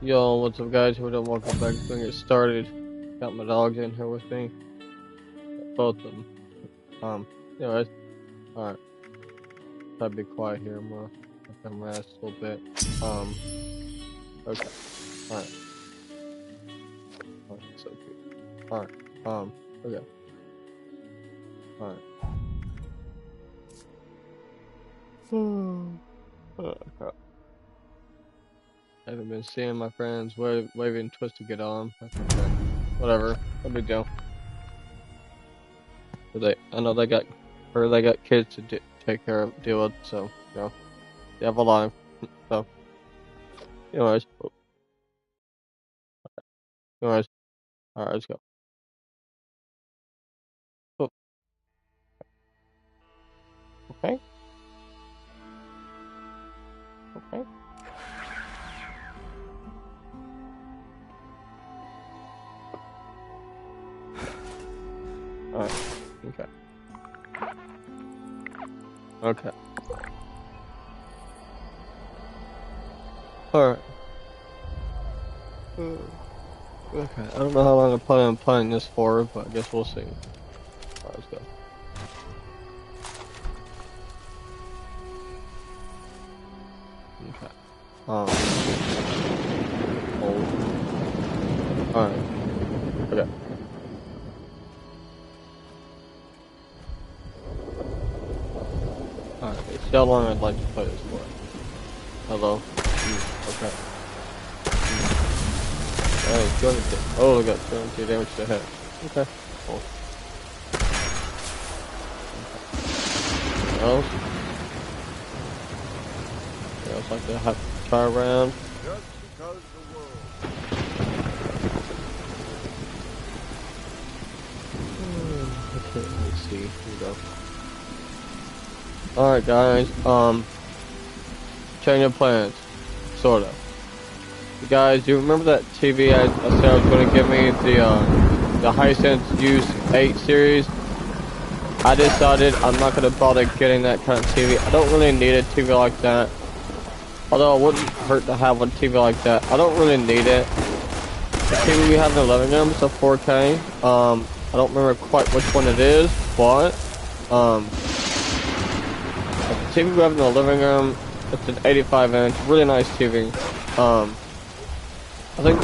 Yo, what's up guys? We're done. Welcome back. We're gonna get started. Got my dogs in here with me. Both of them. Anyways. Alright. Try to be quiet here. I'm gonna let them rest a little bit. Okay. Alright. Alright, so cute. Alright. Okay. Alright. Okay. I haven't been seeing my friends waving twist to get on. That's okay. Whatever. No big deal. But I know they got kids to take care of, deal with, so, you know, they have a life. So, anyways, alright, let's go. Oh, okay, okay. Alright, okay. Okay. Alright. Okay, I don't know how long I plan on playing this for, but I guess we'll see. Alright, let's go. Okay. Hold. Alright. Okay. Alright, see how long I'd like to play this for. Hello? Okay. Alright, 200. Oh, I got 200 damage to the head. Okay. Cool. What else? I just like to have try around. Just because the world. Okay, let's see. Here we go. Alright guys, change of plans. Sorta. You guys, do you remember that TV I said I was gonna give me the Hisense Use 8 series? I decided I'm not gonna bother getting that kind of TV. I don't really need a TV like that. Although it wouldn't hurt to have a TV like that. I don't really need it. The TV we have in the living room is a 4K. I don't remember quite which one it is, but the TV we have in the living room, it's an 85-inch, really nice TV. I think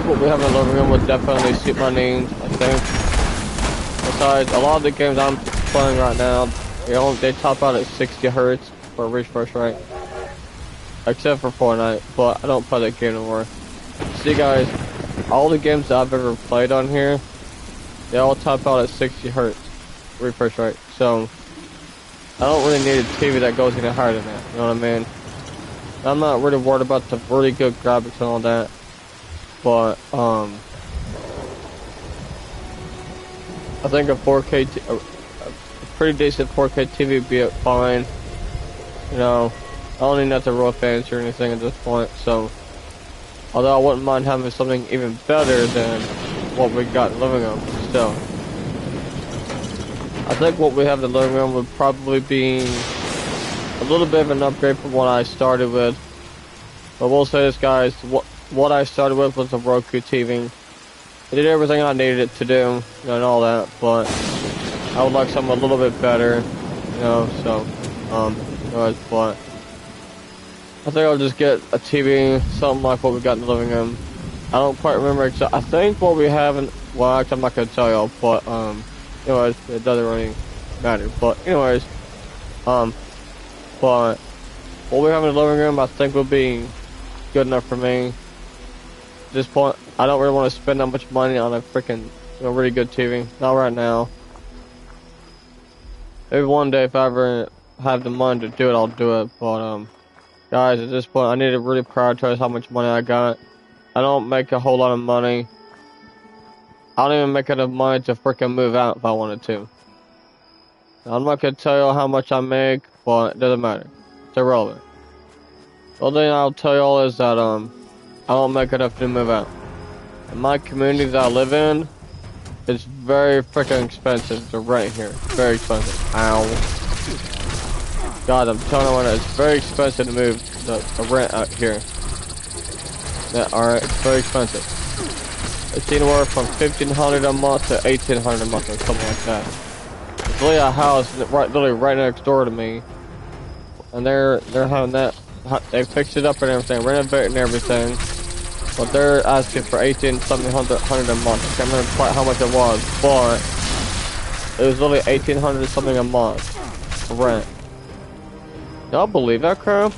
what we have in the living room would definitely suit my needs, I think. Besides, a lot of the games I'm playing right now, they top out at 60 hertz for refresh rate. Except for Fortnite, but I don't play that game anymore. See guys, all the games that I've ever played on here, they all top out at 60 hertz refresh rate. So, I don't really need a TV that goes any higher than that, you know what I mean? I'm not really worried about the really good graphics and all that, but, I think a 4K, a pretty decent 4K TV would be fine, you know. I don't need nothing real fancy or anything at this point, so, although I wouldn't mind having something even better than what we got in the living room, still. I think what we have in the living room would probably be a little bit of an upgrade from what I started with. But we'll say this guys, what I started with was a Roku TV. It did everything I needed it to do, you know, and all that, but I would like something a little bit better, you know, so, but I think I'll just get a TV, something like what we got in the living room. I don't quite remember exactly. I think what we have in, well, actually I'm not gonna tell y'all, but, anyways, it doesn't really matter. But, anyways, but what we have in the living room, I think will be good enough for me. At this point, I don't really want to spend that much money on a freaking, really good TV. Not right now. Maybe one day if I ever have the money to do it, I'll do it. But, guys, at this point, I need to really prioritize how much money I got. I don't make a whole lot of money. I don't even make enough money to freaking move out if I wanted to. Now, I'm not gonna tell you how much I make, but it doesn't matter. It's irrelevant. The only thing I'll tell y'all is that, I don't make enough to move out. In my community that I live in, it's very freaking expensive to rent here. Very expensive. Ow. God, I'm telling you, it's very expensive to move the rent out here. Yeah, alright, it's very expensive. It's anywhere from 1,500 a month to 1,800 a month or something like that. There's literally a house literally right next door to me, and they're having that. They fixed it up and everything, renovating everything, but they're asking for 1,800 a month. I can't remember quite how much it was, but it was literally 1,800 something a month for rent. Y'all believe that crap?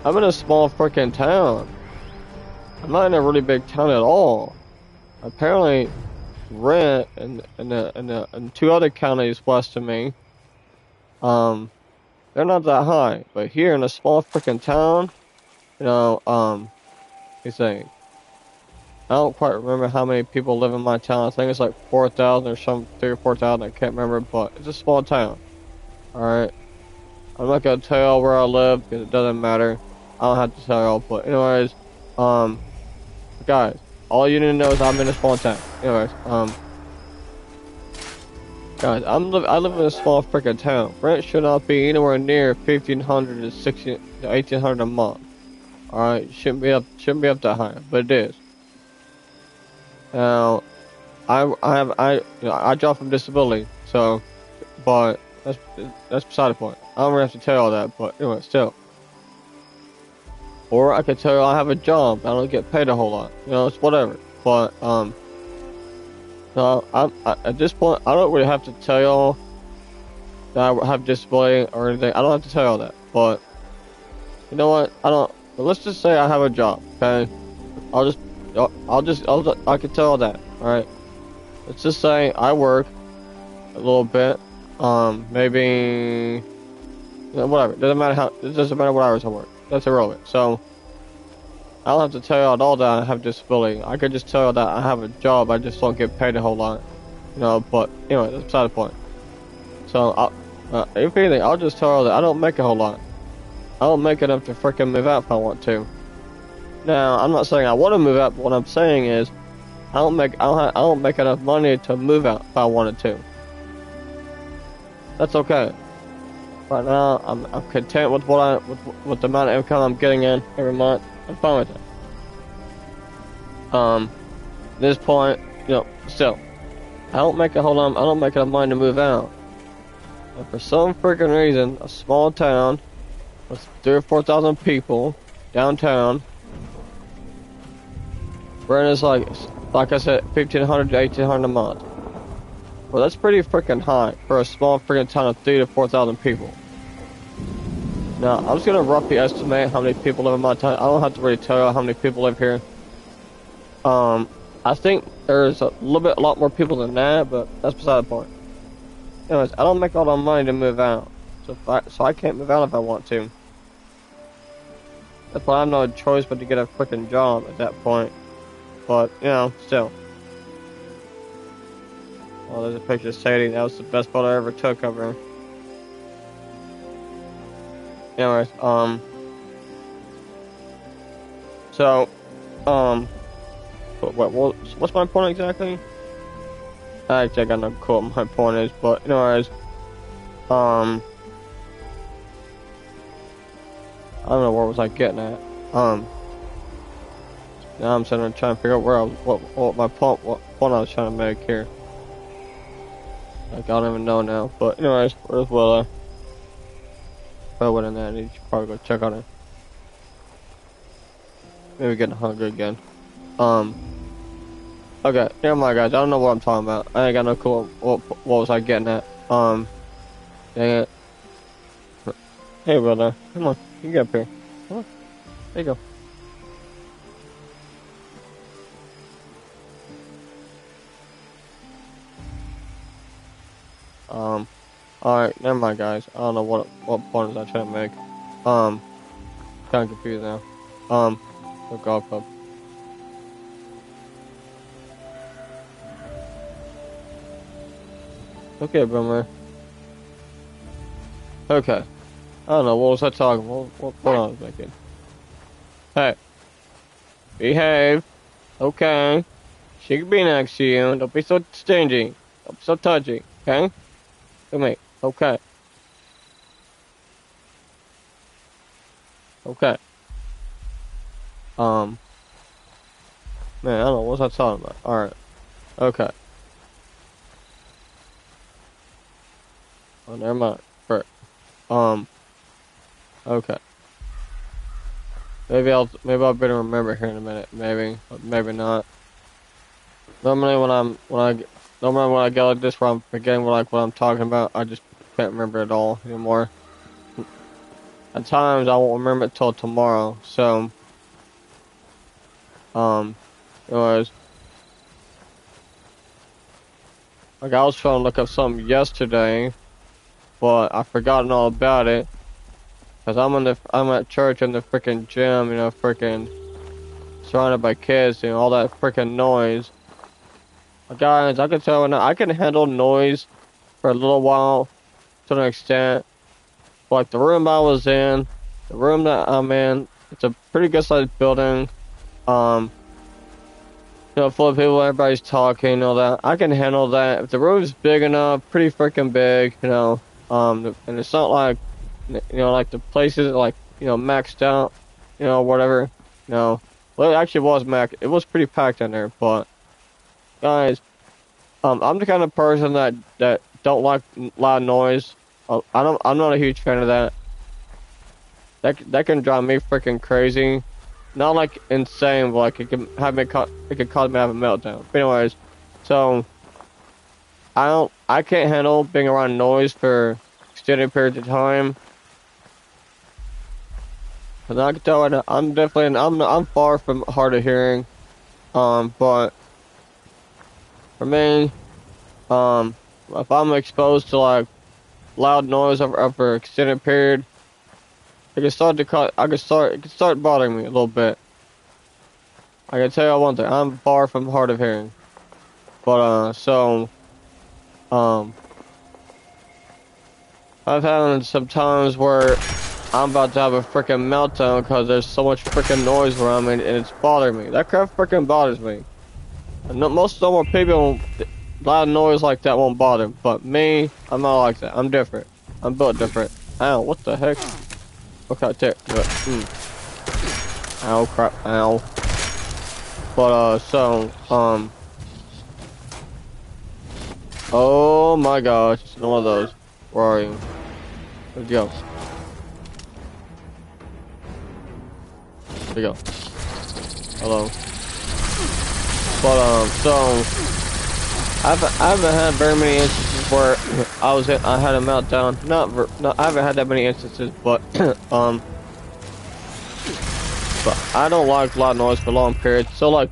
I'm in a small freaking town. I'm not in a really big town at all. Apparently, rent in two other counties west of me, they're not that high. But here in a small freaking town, you know, you say, I don't quite remember how many people live in my town. I think it's like 4,000 or some 3 or 4,000. I can't remember, but it's a small town. All right. I'm not gonna tell y'all where I live because it doesn't matter. I don't have to tell y'all. But anyways, guys, all you need to know is I'm in a small town. Anyways, guys, I live in a small freaking town. Rent should not be anywhere near 1,500 to 1,600 to 1,800 a month. All right, shouldn't be up that high, but it is. Now, I dropped from disability, so, but that's beside the point. I don't really have to tell you all that, but anyway, still. Or I could tell you I have a job. I don't get paid a whole lot. You know, it's whatever. But no, at this point, I don't really have to tell y'all that I have disability or anything. I don't have to tell y'all that. But you know what? I don't. But let's just say I have a job. Okay, I can tell y'all that. All right. Let's just say I work a little bit. Maybe whatever. It doesn't matter what hours I work. That's irrelevant. So I don't have to tell y'all at all that I have disability. I could just tell y'all that I have a job. I just don't get paid a whole lot. You know. But anyway, that's beside the point. So if anything, I'll just tell y'all that I don't make a whole lot. I don't make enough to freaking move out if I want to. Now, I'm not saying I want to move out, but what I'm saying is I don't make enough money to move out if I wanted to. That's okay. Right now, I'm content with with the amount of income I'm getting in every month. I'm fine with it. At this point, you know, still, I don't make enough money to move out. And for some freaking reason, a small town with 3,000 or 4,000 people downtown, rent is like I said, 1,500 to 1,800 a month. Well, that's pretty freaking high for a small freaking town of 3,000 to 4,000 people. Now, I'm just gonna roughly estimate how many people live in my town. I don't have to really tell you how many people live here. I think there's a lot more people than that, but that's beside the point. Anyways, I don't make all that money to move out, so I can't move out if I want to. That's why I have no choice but to get a freaking job at that point. But you know, still. Oh, there's a picture of Sadie. That was the best photo I ever took of her. Anyways, so, what's my point exactly? Actually, I got no clue what my point is, but anyways, I don't know where was I getting at. Now I'm sitting there trying to figure out what point I was trying to make here. Like, I don't even know now, but anyways, where's Willa? If I went in there, I need to probably go check on her. Maybe getting hungry again. Okay, never mind, guys. I don't know what I'm talking about. I ain't got no clue. What was I getting at? Dang it. Hey, brother. Come on. You can get up here. Come on. There you go. Alright, never mind, guys. I don't know what point was I trying to make. Kind of confused now. The golf club. Okay, Boomer. Okay. I don't know, what was I talking about? What I was making? Hey. Behave. Okay. She can be next to you. Don't be so stingy. Don't be so touchy. Okay? To me. Okay. Okay. Man, I don't know, what's I talking about? Alright. Okay. Oh, never mind. Frick. Okay. Maybe I'll better remember here in a minute. Maybe. But maybe not. Normally normally when I go like this where I'm forgetting what I'm talking about, I just can't remember it all anymore. At times I won't remember it till tomorrow, so anyways. Like I was trying to look up something yesterday, but I forgotten all about it. Cause I'm at church in the freaking gym, you know, freaking surrounded by kids, you know, all that freaking noise. Guys, I can tell now, I can handle noise for a little while to an extent. Like the room I was in, the room that I'm in, it's a pretty good sized building. You know, full of people, everybody's talking, all that. I can handle that. If the room's big enough, pretty freaking big, you know, and it's not like, you know, like the places like, you know, maxed out, you know, whatever, you know. Well, it actually was it was pretty packed in there, but, guys, I'm the kind of person that don't like loud noise. I'm not a huge fan of that. That can drive me freaking crazy. Not like insane, but like it can cause me to have a meltdown. But anyways, so I can't handle being around noise for extended periods of time. Cause I can tell I'm far from hard of hearing. But for me, if I'm exposed to like loud noise over an extended period, it can start bothering me a little bit. I can tell you one thing, I'm far from hard of hearing. But, I've had some times where I'm about to have a freaking meltdown because there's so much freaking noise around me and it's bothering me. That crap freaking bothers me. And most normal people, loud noise like that won't bother them. But me, I'm not like that. I'm different. I'm built different. Ow, what the heck? Okay, there. Ow, crap, ow. But, oh my gosh, it's one of those. Where are you? Where'd you go? There you go. Hello. But, I haven't had very many instances where I had a meltdown. I haven't had that many instances, but, but I don't like loud noise for long periods. So like,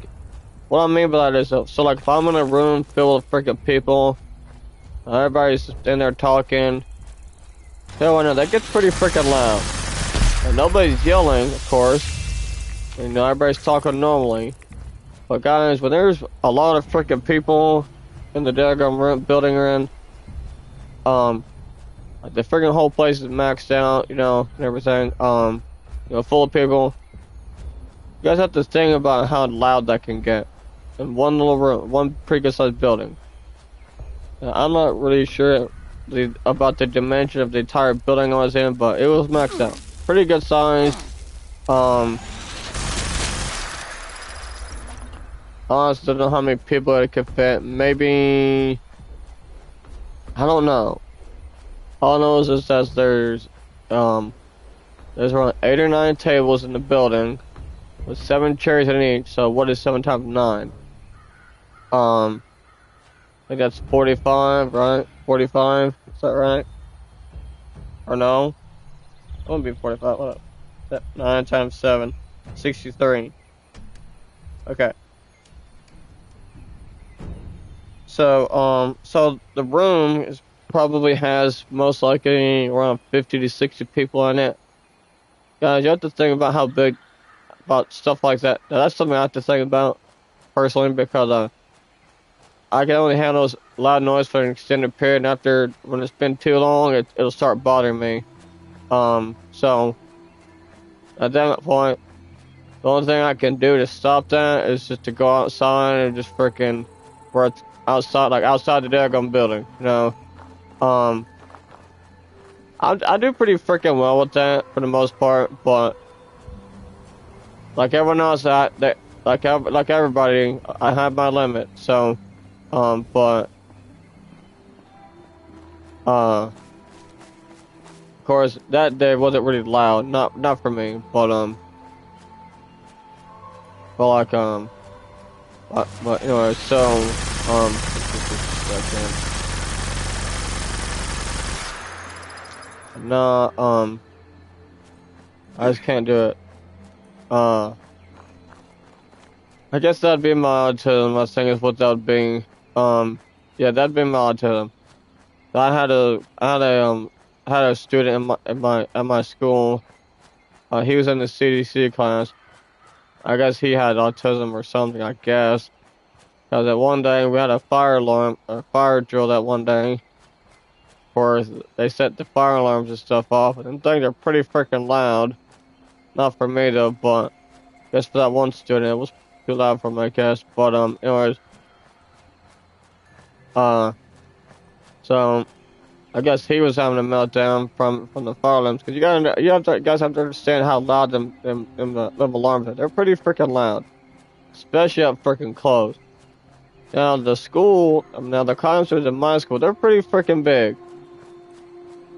what I mean by that is, so like if I'm in a room filled with freaking people, everybody's in there talking, hell I know, that gets pretty freaking loud. And nobody's yelling, of course. You know, everybody's talking normally. But guys, when there's a lot of freaking people in the daggone building we're in, like the freaking whole place is maxed out, you know, and everything, you know, full of people. You guys have to think about how loud that can get in one little room, one pretty good sized building. Now, I'm not really sure about the dimension of the entire building I was in, but it was maxed out. Pretty good size. Honestly, don't know how many people it could fit. Maybe, I don't know. All I know is that there's around 8 or 9 tables in the building with 7 chairs in each. So what is 7 times 9? I think that's 45, right? 45, is that right? Or no? It wouldn't be 45, what up? 9 times 7, 63. Okay. So, so the room probably has most likely around 50 to 60 people in it. Guys, you have to think about how big, about stuff like that. Now, that's something I have to think about personally because, I can only handle loud noise for an extended period, and after, when it's been too long, it'll start bothering me. So, at that point, the only thing I can do to stop that is just to go outside and just freaking, where it's outside, like outside the daggone building, you know. I do pretty freaking well with that for the most part, but like everyone else, like everybody, I have my limit. So, but of course, that day wasn't really loud. Not for me, but like but anyway, so no, I just can't do it. I guess that'd be my autism. My thing is what that would be. Yeah, that'd be my autism. I had a student at my school. He was in the CDC class. I guess he had autism or something. I guess because that one day we had a fire alarm, a fire drill that one day. For they set the fire alarms and stuff off, and them things are pretty freaking loud. Not for me though, but just for that one student, it was too loud for me, I guess. But anyways, so I guess he was having a meltdown from the fire alarms because guys have to understand how loud them alarms are. They're pretty freaking loud, especially up freaking close. Now the concerts in my school, they're pretty freaking big,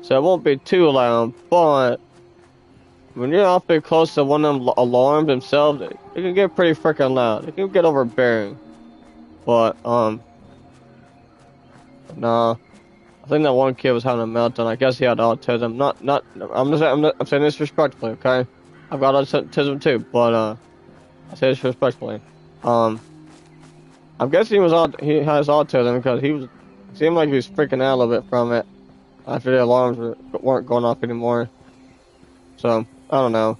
so it won't be too loud. But when you're awfully close to one of them alarms themselves, it can get pretty freaking loud. It can get overbearing. But nah. I think that one kid was having a meltdown. I guess he had autism. I'm saying this respectfully, okay? I've got autism too, but I say this respectfully. I'm guessing he has autism because he seemed like he was freaking out a little bit from it after the alarms weren't going off anymore. So I don't know.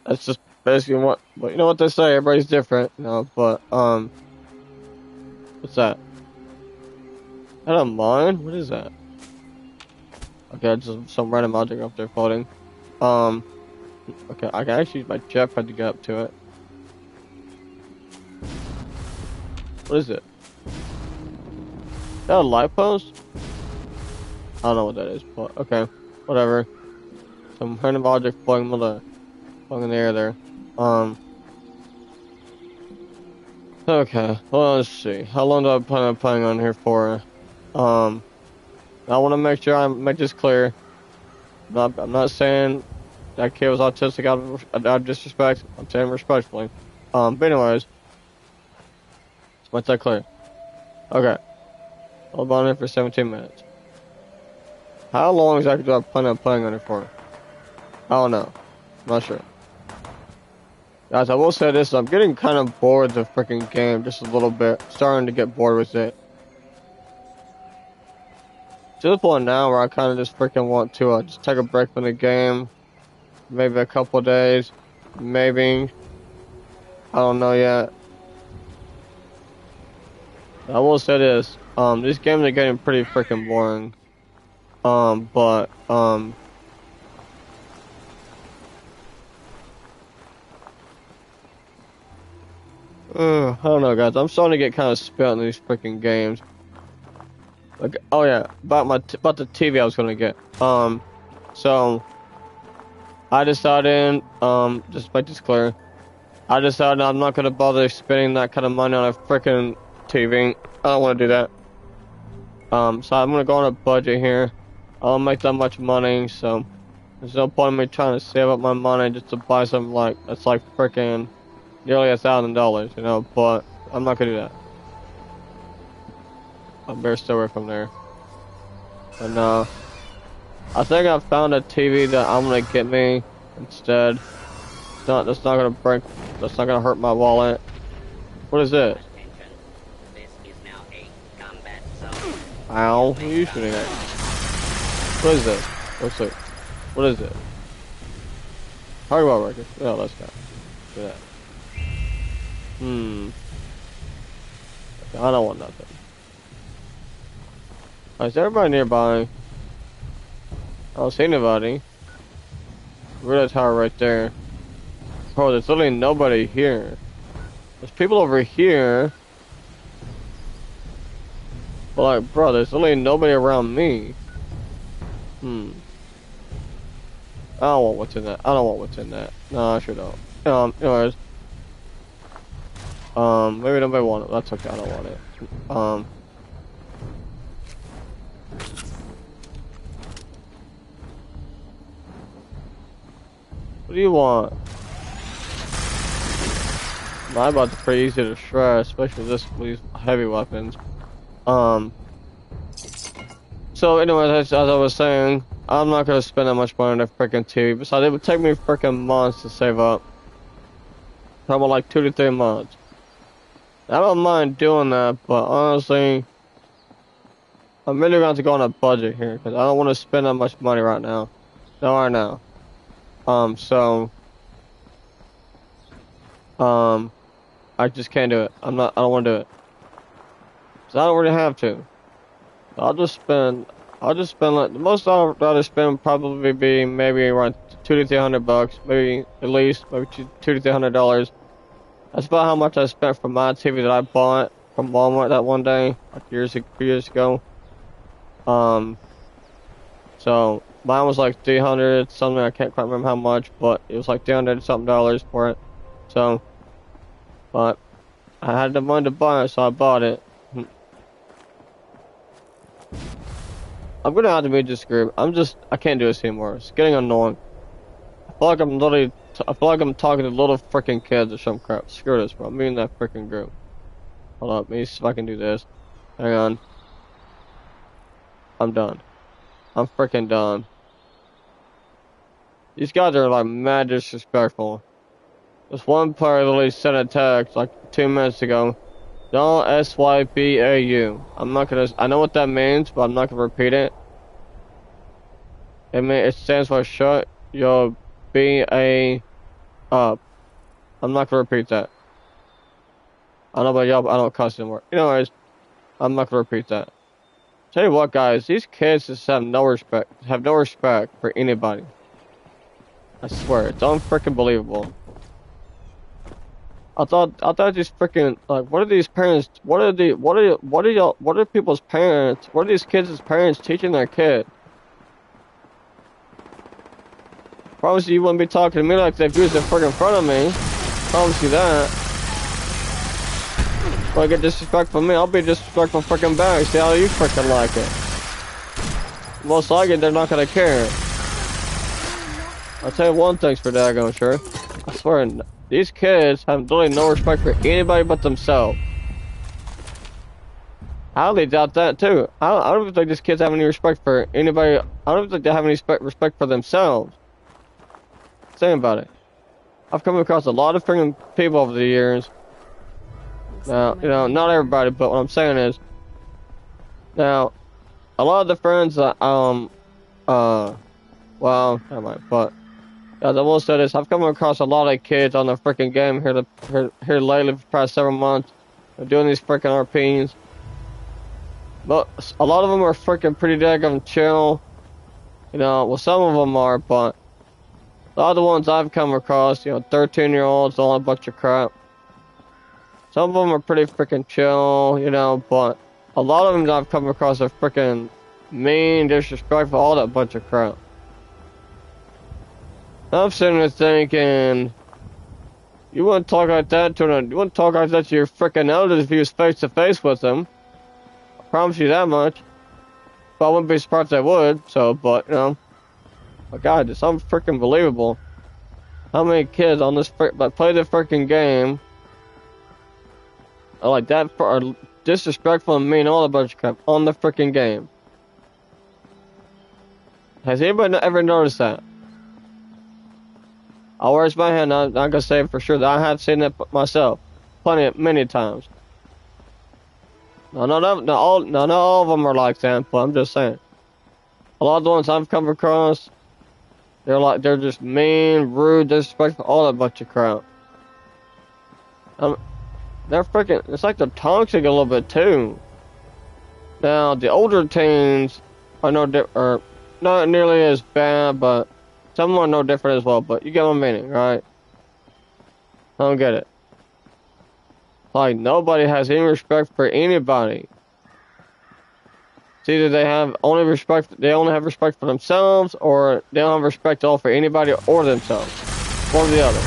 That's just basically but you know what they say, everybody's different, you know. But what's that? Is that a mine? What is that? Okay, just some random object up there floating. Okay, I can actually use my jetpack to get up to it. What is it? Is that a light post? I don't know what that is, but okay, whatever. Some random object floating in the air there. Okay, well, let's see. How long do I plan on playing on here for? I want to make sure I make this clear. I'm not saying that kid was autistic out of disrespect. I'm saying respectfully. But anyways, let's make that clear. Okay. I'll be on here for 17 minutes. How long exactly do I plan on playing on it for? I don't know. I'm not sure. Guys, I will say this. I'm getting kind of bored of the freaking game just a little bit. Starting to get bored with it. To the point now where I kind of just freaking want to just take a break from the game. Maybe a couple of days. Maybe. I don't know yet. I will say this. These games are getting pretty freaking boring. I don't know, guys. I'm starting to get kind of spent in these freaking games. Like, oh yeah, about the TV I was gonna get. So I decided, just make this clear. I decided I'm not gonna bother spending that kind of money on a freaking TV. I don't want to do that. So I'm gonna go on a budget here. I don't make that much money, so there's no point in me trying to save up my money just to buy something that's like freaking nearly $1,000, you know. But I'm not gonna do that. I better stay away from there. And I think I found a TV that I'm gonna get me instead. That's not gonna break. That's not gonna hurt my wallet. What is this? This is now a combat zone. Ow! Who are you shooting at? What is this? Let's see. What is it? Talk about records. Oh, let's go. Do that. I don't want nothing. Is everybody nearby? I don't see anybody. We're at the tower right there. Oh, there's literally nobody here. There's people over here. But like, bro, there's literally nobody around me. I don't want what's in that. I don't want what's in that. No, I sure don't. Anyways. Maybe nobody want it. That's okay. I don't want it. What do you want? My bot's pretty easy to shred, especially these heavy weapons. So anyways, as I was saying, I'm not gonna spend that much money on a freaking TV. Besides, it would take me freaking months to save up. Probably like 2 to 3 months. I don't mind doing that, but honestly, I'm really going to go on a budget here because I don't want to spend that much money right now. No, right now. I just can't do it. I don't want to do it. So I don't really have to. I'll just spend like, the most I'll rather spend would probably be maybe around $200 to $300, maybe at least, maybe $200 to $300. That's about how much I spent for my TV that I bought from Walmart that one day, like few years ago. So mine was like 300 something. I can't quite remember how much, but it was like 300 something dollars for it. So, but I had the money to buy it, so I bought it. I'm gonna have to meet this group. I can't do this anymore. It's getting annoying. I feel like I'm talking to little freaking kids or some crap. Screw this, bro. I'm meeting that freaking group. Hold up, let me see if I can do this. Hang on. I'm done. I'm freaking done. These guys are like mad disrespectful. This one player literally sent a text like 2 minutes ago. No SYBAU. I'm not gonna. I know what that means, but I'm not gonna repeat it. It stands for shut your BA up. I'm not gonna repeat that. I don't know about y'all, but I don't cuss anymore. Anyways, I'm not gonna repeat that. Tell you what, guys, these kids just have no respect for anybody. I swear, it's unfreaking believable. I thought these freaking, like, what are these parents? What are people's parents? What are these kids' parents teaching their kid? Promise you wouldn't be talking to me like that if you was in freaking front of me. Promise you that. When I get disrespectful from me, I'll be disrespectful freaking back. See how you freaking like it. Most likely, they're not gonna care. I'll tell you one thing's for daggone sure. I swear, these kids have literally no respect for anybody but themselves. I highly doubt that too. I don't think these kids have any respect for anybody. I don't think they have any respect for themselves. Think about it. I've come across a lot of freaking people over the years. Now, you know, not everybody, but what I'm saying is, now, a lot of the friends that, well, never mind, but, as I will say this, I've come across a lot of kids on the freaking game here lately for the past several months. They're doing these freaking RPs. But a lot of them are freaking pretty daggum chill. You know, well, some of them are, but a lot of the ones I've come across, you know, 13-year-olds, all a bunch of crap. Some of them are pretty freaking chill, you know, but a lot of them I've come across are freaking mean, disrespectful, all that bunch of crap. I'm sitting there thinking, you wouldn't talk like that to your freaking elders if you was face to face with them. I promise you that much. But I wouldn't be surprised if they would. So, but you know, my God, it's unfreaking believable. How many kids on this that play the freaking game are like that are disrespectful and mean all a bunch of crap on the freaking game? Has anybody ever noticed that? I'll raise my hand. I'm not gonna say for sure that I have seen it myself, many times. No, not all of them are like that, but I'm just saying. A lot of the ones I've come across, they're just mean, rude, disrespectful, all that bunch of crap. They're freaking. It's like they're toxic a little bit too. Now the older teens are are not nearly as bad, but some are no different as well. But you get my meaning, right? I don't get it. Like nobody has any respect for anybody. It's either they only have respect for themselves, or they don't have respect at all for anybody or themselves. One or the other.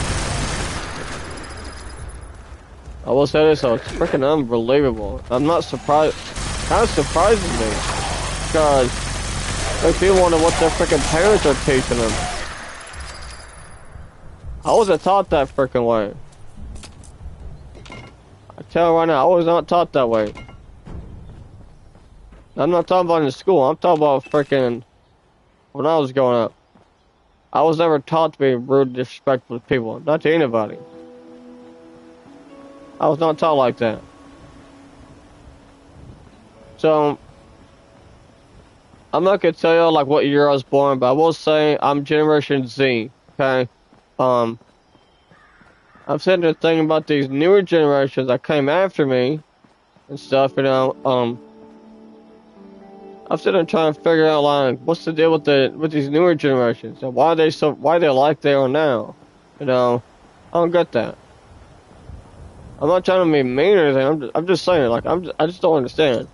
I will say this though, it's freaking unbelievable. I'm not surprised. Kind of surprises me because like people wonder what their freaking parents are teaching them. I wasn't taught that freaking way. I tell you right now, I was not taught that way. I'm not talking about in school. I'm talking about freaking when I was growing up. I was never taught to be rude, disrespectful to people, not to anybody. I was not taught like that. So, I'm not gonna tell you like what year I was born, but I will say I'm Generation Z. Okay, I'm sitting there thinking about these newer generations that came after me and stuff. You know, I'm sitting there trying to figure out like what's the deal with these newer generations and why they like they are now. You know, I don't get that. I'm not trying to be mean or anything. I'm just saying like I just don't understand.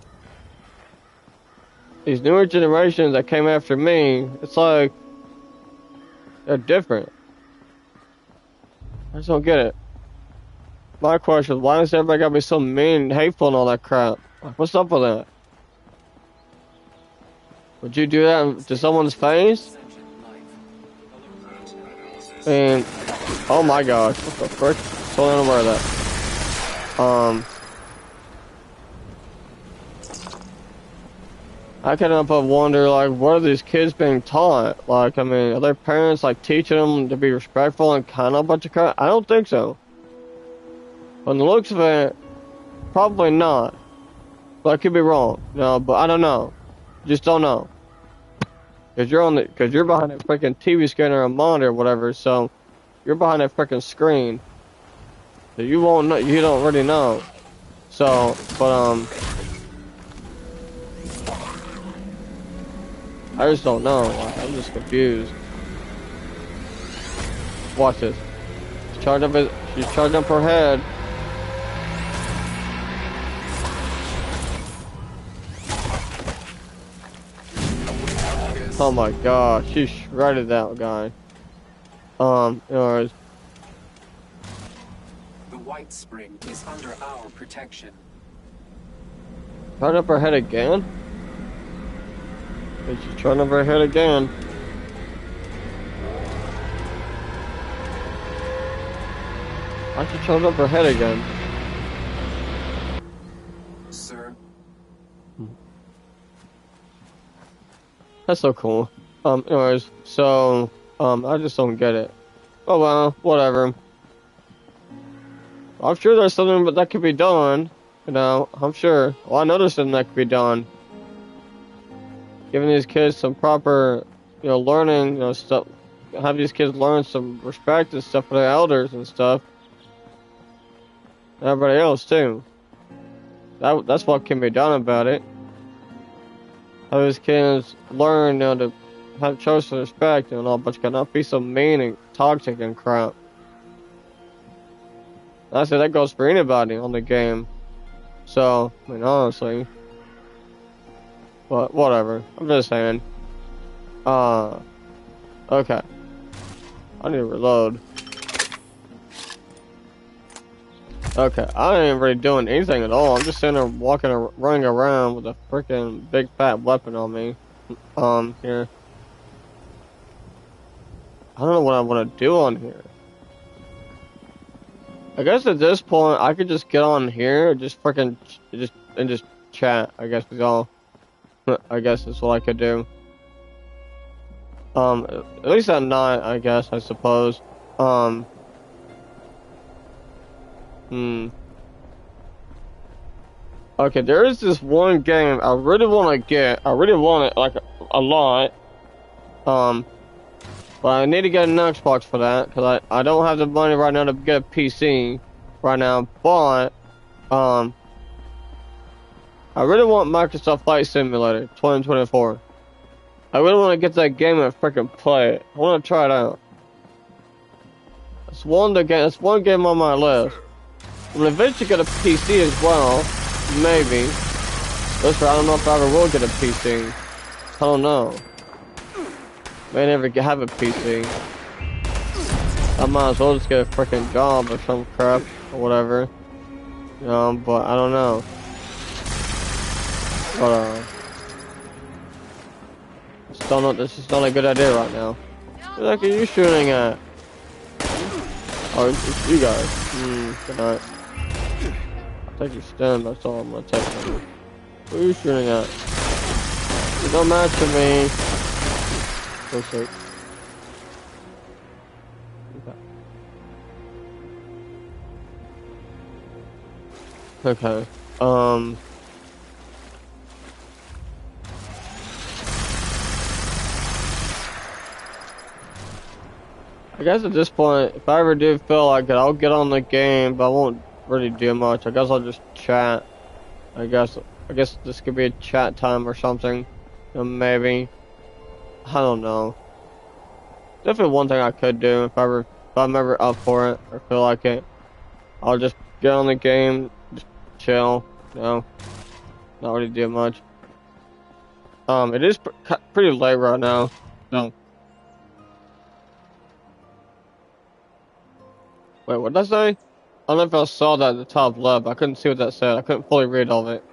These newer generations that came after me, it's like they're different. I just don't get it. My question is, why does everybody gotta be so mean and hateful and all that crap? Like, what's up with that? Would you do that to someone's face? And oh my gosh, what the frick? Totally unaware of that. I can't help but wonder, like, what are these kids being taught? Like, I mean, are their parents, like, teaching them to be respectful and kind of a bunch of crap? I don't think so. From the looks of it, probably not. But I could be wrong. No, but I don't know. Just don't know. Cause you're behind a freaking TV screen or a monitor or whatever, so you're behind that freaking screen. So you won't know, you don't really know. So, but, I just don't know. Like, I'm just confused. Watch this. She's charging up her head. Oh my god, she shredded that guy. Anyways. The White Spring is under our protection. Charging up her head again? She's trying over her head again. Why'd she charge up her head again? Sir? That's so cool. Anyways, so, I just don't get it. Oh well, whatever. I'm sure there's something that could be done. You know, I'm sure. Well, I know there's something that could be done. Giving these kids some proper, you know, learning, you know, stuff. Have these kids learn some respect and stuff for their elders and stuff. And everybody else too. That's what can be done about it. Have these kids learn, you know, to have choice and respect and all, but you cannot be so mean and toxic and crap. And I said that goes for anybody on the game. So, I mean, honestly. But whatever. I'm just saying. Okay. I need to reload. Okay, I ain't really doing anything at all. I'm just sitting there running around with a freaking big fat weapon on me. Here. I don't know what I want to do on here. I guess at this point, I could just get on here and just freaking just chat. I guess is all. I guess that's what I could do. At least at night, I guess, I suppose. Okay, there is this one game I really want to get. I really want it, like, a lot. But I need to get an Xbox for that, because I don't have the money right now to get a PC right now, but, I really want Microsoft Flight Simulator 2024. I really want to get that game and freaking play it. I want to try it out. That's one game on my list. I'm gonna eventually get a PC as well, maybe. Listen, I don't know if I ever will get a PC. I don't know. May never have a PC. I might as well just get a freaking job or some crap or whatever. But I don't know. But this is not a good idea right now. What the heck are you shooting at? Oh, it's you guys. Good night. I'll take your stem, that's all I'm gonna take from you. What are you shooting at? You don't match with me. So sick. Okay. I guess at this point, if I ever do feel like it, I'll get on the game, but I won't really do much. I guess I'll just chat. I guess this could be a chat time or something. Maybe. I don't know. Definitely one thing I could do if I'm ever up for it or feel like it. I'll just get on the game, just chill. Not really do much. It is pretty late right now. No. Wait, what did I say? I don't know if I saw that at the top left. I couldn't see what that said. I couldn't fully read all of it.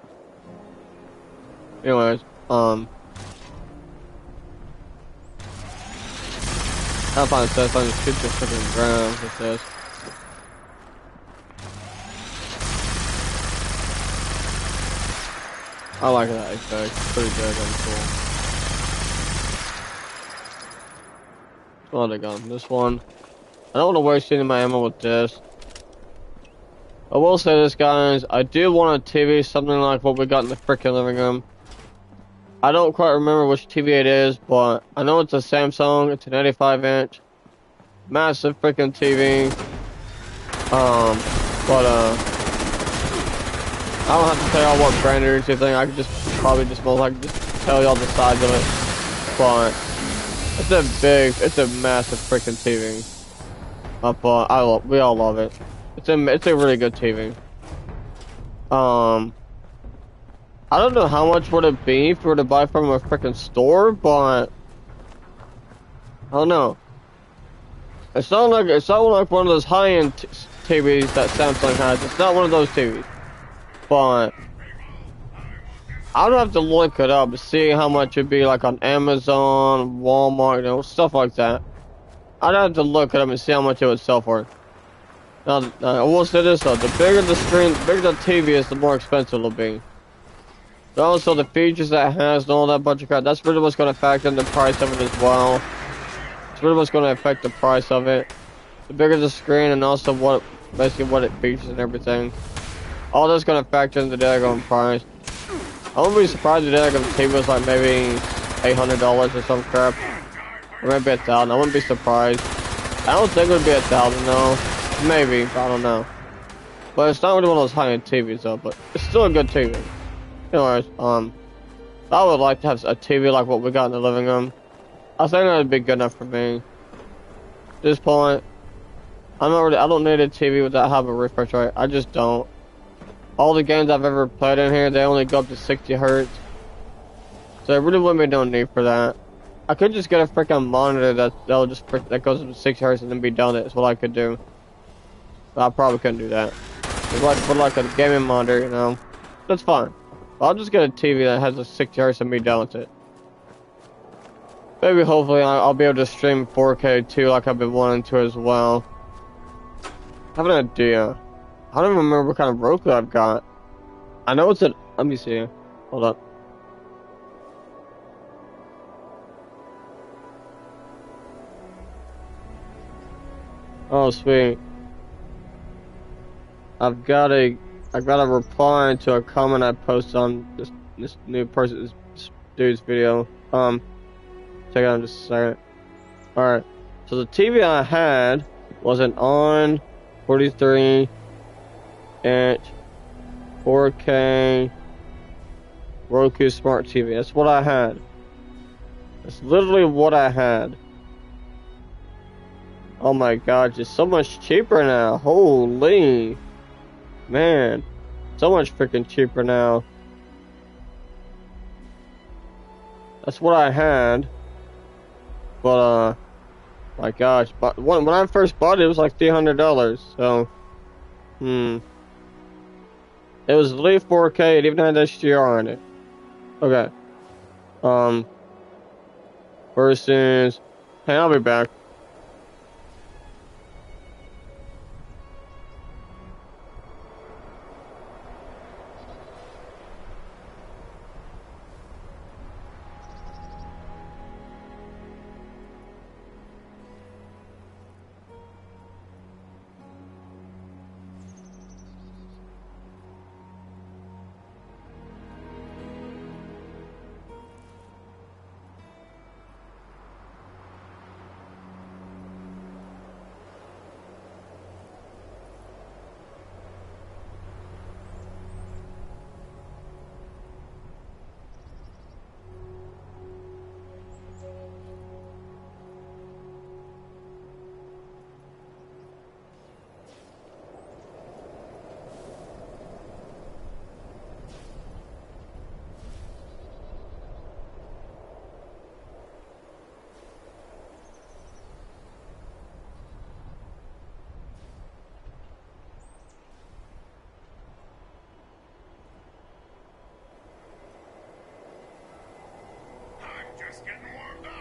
Anyways, I find it says I just shoot this freaking ground. It says. I like that effect. It's pretty good and cool. What other gun? This one. I don't want to waste any of my ammo with this. I will say this, guys. I do want a TV, something like what we got in the freaking living room. I don't quite remember which TV it is, but I know it's a Samsung. It's an 85-inch, massive freaking TV. I don't have to tell y'all what brand it is or anything. I could probably just tell y'all the size of it. But it's a massive freaking TV. We all love it. It's a really good TV. I don't know how much would it be if we were to buy from a freaking store, but I don't know. It's not like one of those high-end TVs that Samsung has. It's not one of those TVs. But I would have to look it up to see how much it'd be like on Amazon, Walmart, stuff like that. I'd have to look it up and see how much it would sell for. Now, I will say this though: the bigger the screen, the bigger the TV is, the more expensive it'll be. But also the features that it has and all that bunch of crap, that's really what's going to factor in the price of it as well. It's really what's going to affect the price of it. The bigger the screen and also basically what it features and everything. All that's going to factor in the daggone price. I wouldn't be surprised if the daggone TV was like maybe $800 or some crap. Or maybe $1,000. I wouldn't be surprised. I don't think it would be $1,000 though. Maybe, I don't know. But it's not really one of those high-end TVs though, but it's still a good TV. Anyways, I would like to have a TV like what we got in the living room. I think that would be good enough for me. At this point, I don't need a TV without having a refresh rate. I just don't. All the games I've ever played in here, they only go up to 60 Hz. So there really wouldn't be no need for that. I could just get a freaking monitor that goes up to 60 Hz and then be done. That's what I could do. But I probably couldn't do that. Put like a gaming monitor, that's fine. But I'll just get a TV that has a 60 Hz and be done with it. Maybe hopefully I'll be able to stream 4K too, like I've been wanting to as well. I have an idea. I don't even remember what kind of Roku I've got. I know it's let me see. Hold up. Oh, sweet. I've got a reply to a comment I posted on this dude's video. Check it out in just a second. Alright. So the TV I had was an ON 43 inch 4K Roku Smart TV. That's what I had. That's literally what I had. Oh my god, it's so much cheaper now. Holy man, so much freaking cheaper now. That's what I had. But my gosh, but when I first bought it, it was like $300. So, It was at least 4K. It even had HDR on it. Okay. Versus. Hey, I'll be back. Just getting warmed up.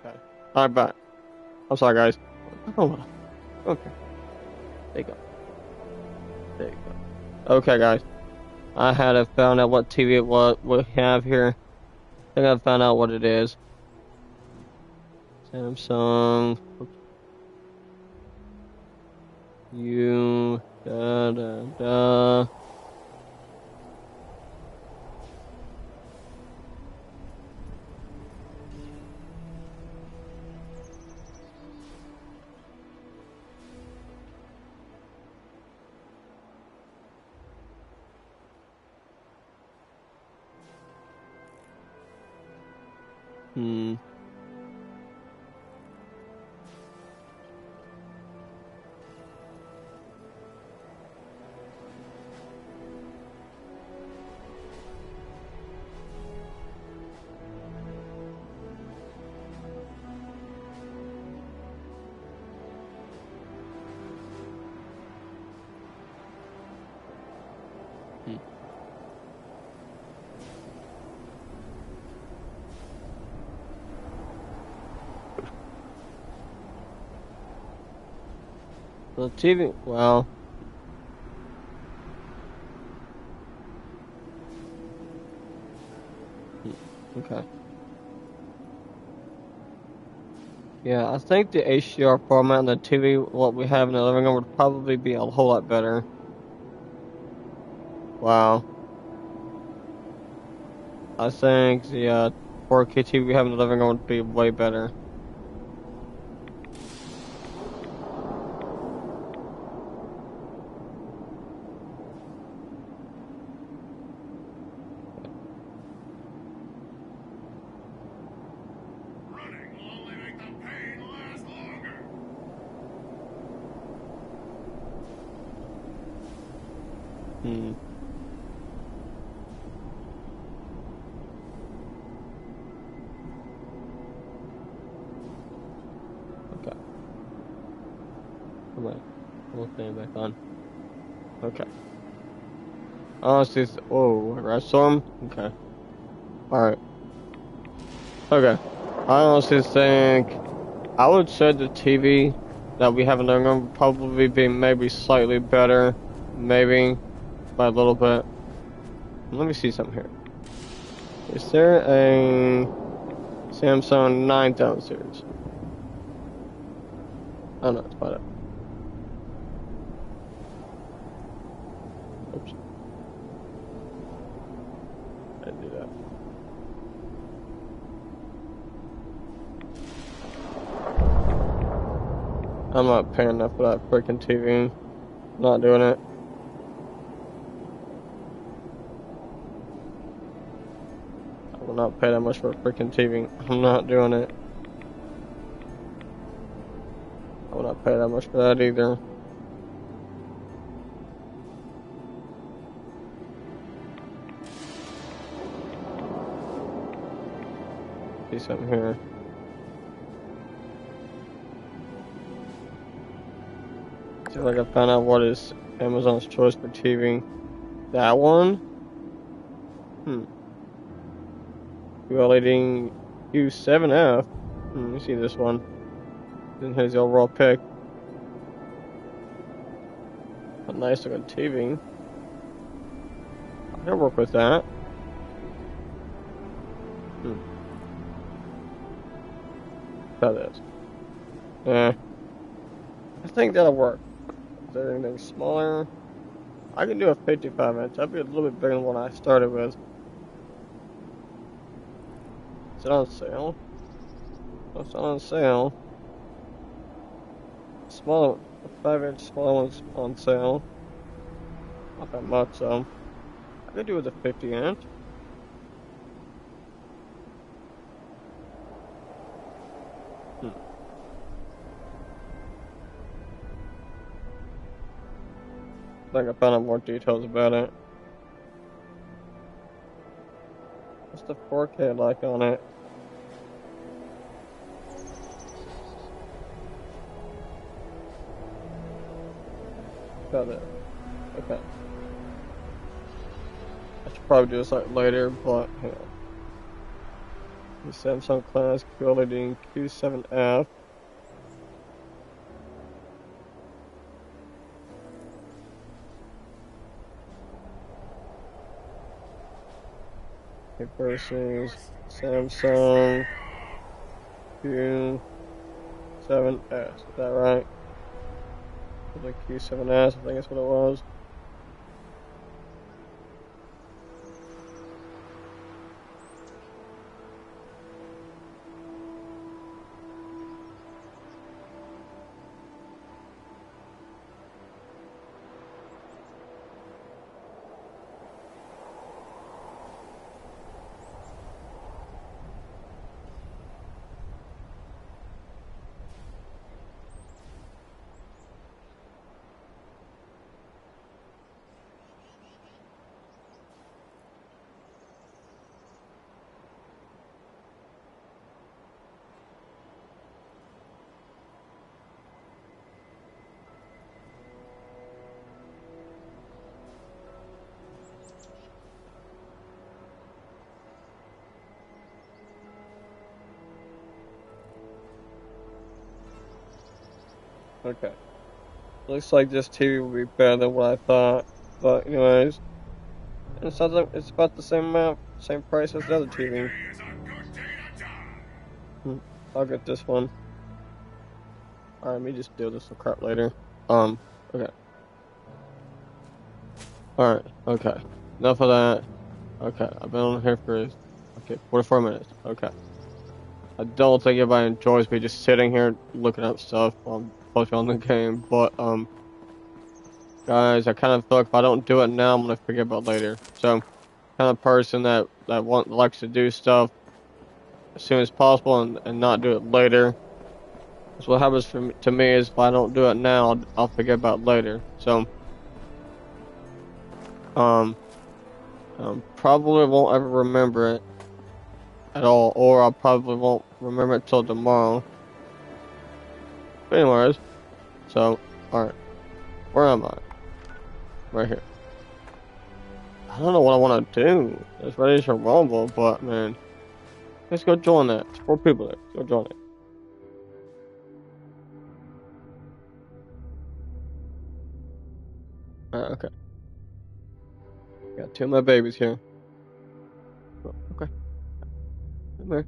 Okay. Alright, back. I'm sorry, guys. Oh, okay. There you go. There you go. Okay, guys. I had to found out what TV it was we have here. I think I found out what it is. Samsung. You. Da da da. Hmm. Hmm. The TV. Well. Okay. Yeah, I think the HDR format on the TV, what we have in the living room, would probably be a whole lot better. Wow. I think the 4K TV we have in the living room would be way better. Running will only make the pain last longer. Hmm. Okay. Come on. We'll turn it back on. Okay. Honestly, oh, red storm? Okay. Alright. Okay. I honestly think I would say the TV that we have in the room would probably be maybe slightly better. Maybe by a little bit. Let me see something here. Is there a Samsung 9000 series? Oh no, it's about it. Oops. I didn't do that. I'm not paying enough for that freaking TV. Not doing it. I will not pay that much for a freaking TV. I'm not doing it. I will not pay that much for that either. See something here. See if I can find out what is Amazon's choice for TV. That one? QLED Q7F. Let me see this one. Then here's the overall pick. A nice looking TV. I can work with that. That is. Yeah. I think that'll work. Is there anything smaller? I can do a 55 inch. That'd be a little bit bigger than what I started with. Is it on sale? No, it's not on sale. Smaller, 5-inch smaller one's on sale. Not that much, so. I could do with a 50 inch. I think I found out more details about it. What's the 4K like on it? Got it. Okay. I should probably do this like later, but hang on. The Samsung Class QLED Q7F. Versus Samsung Q7S. Is that right? The Q7S, I think that's what it was. Okay. Looks like this TV will be better than what I thought. But anyways. And it sounds like it's about the same amount, same price as the other TV. I'll get this one. Alright, let me just deal with this crap later. Okay. Alright, okay. Enough of that. Okay, I've been on here for 44 minutes. Okay. I don't think anybody enjoys me just sitting here looking up stuff while I'm focusing on the game, but guys, I kind of feel like if I don't do it now, I'm gonna forget about it later. So, kind of person that likes to do stuff as soon as possible and not do it later. That's what happens to me is if I don't do it now, I'll forget about it later. So, Um, probably won't ever remember it at all, or I probably won't remember it till tomorrow. But anyways, so, alright. Where am I? Right here. I don't know what I want to do. It's ready to rumble, but man, let's go join that. There's 4 people there. Go join it. Alright, okay. Got 2 of my babies here. Oh, okay. Come here.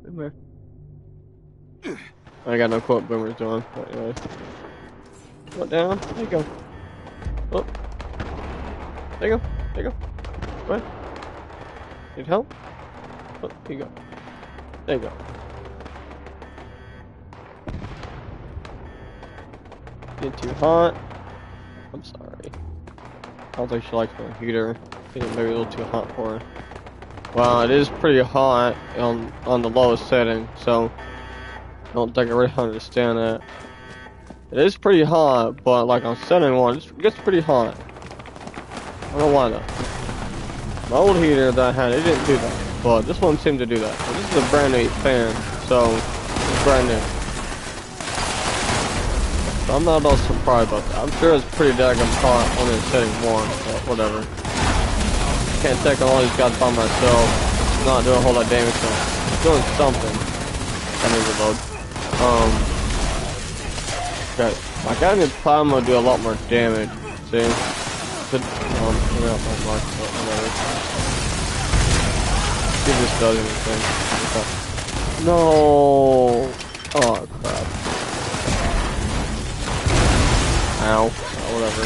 Come here. I got no clue what Boomer's doing, but anyways. Go down. There you go. Oh. There you go. There you go. Go ahead. Need help? Oh, here you go. There you go. Get too hot. I'm sorry. I don't think she likes my heater. I think it may be a little too hot for her. Well, it is pretty hot on the lowest setting, so I don't think I really understand that. It is pretty hot, but like on setting 1, it gets pretty hot. I don't know why though. My old heater that I had, it didn't do that, but this one seemed to do that. But this is a brand new fan, so it's brand new. So I'm not at all surprised about that. I'm sure it's pretty daggum hot on its setting 1, but whatever. Can't take on all these guys by myself. Not doing a whole lot of damage, so it's doing something. I need to load. Okay, my guy in Plasma will do a lot more damage. See? Could, figure out my mark, but whatever. See if this does anything. Okay. No! Oh, crap. Ow. Oh, whatever.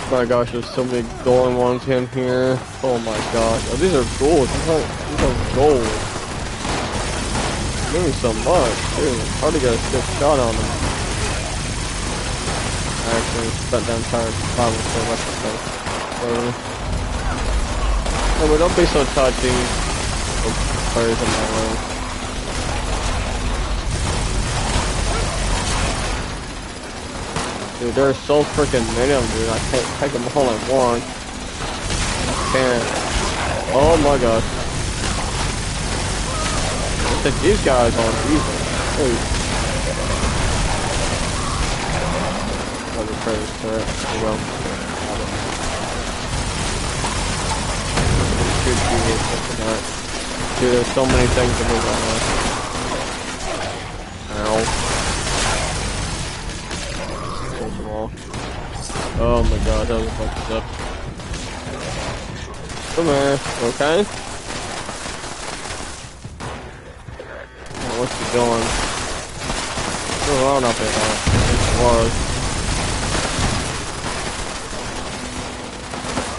Oh my gosh, there's so many golden ones in here. Oh my gosh. Oh, these are gold. These are gold. Doing so much, dude. It's hard to get a good shot on them. I actually spent that entire time with so much of them. Oh, but don't be so touchy. Oh, fires in my way. Dude, there's so freaking many of them, dude. I can't take them all at once. I can't. Oh my gosh. These guys aren't easy. Hey. I'll just try this turret. There you go. Dude, there's so many things to move on this. Ow. Pull them all. Oh my god, that was a bunch of stuff. Come here, okay? What's he doing? Still on up there, it was.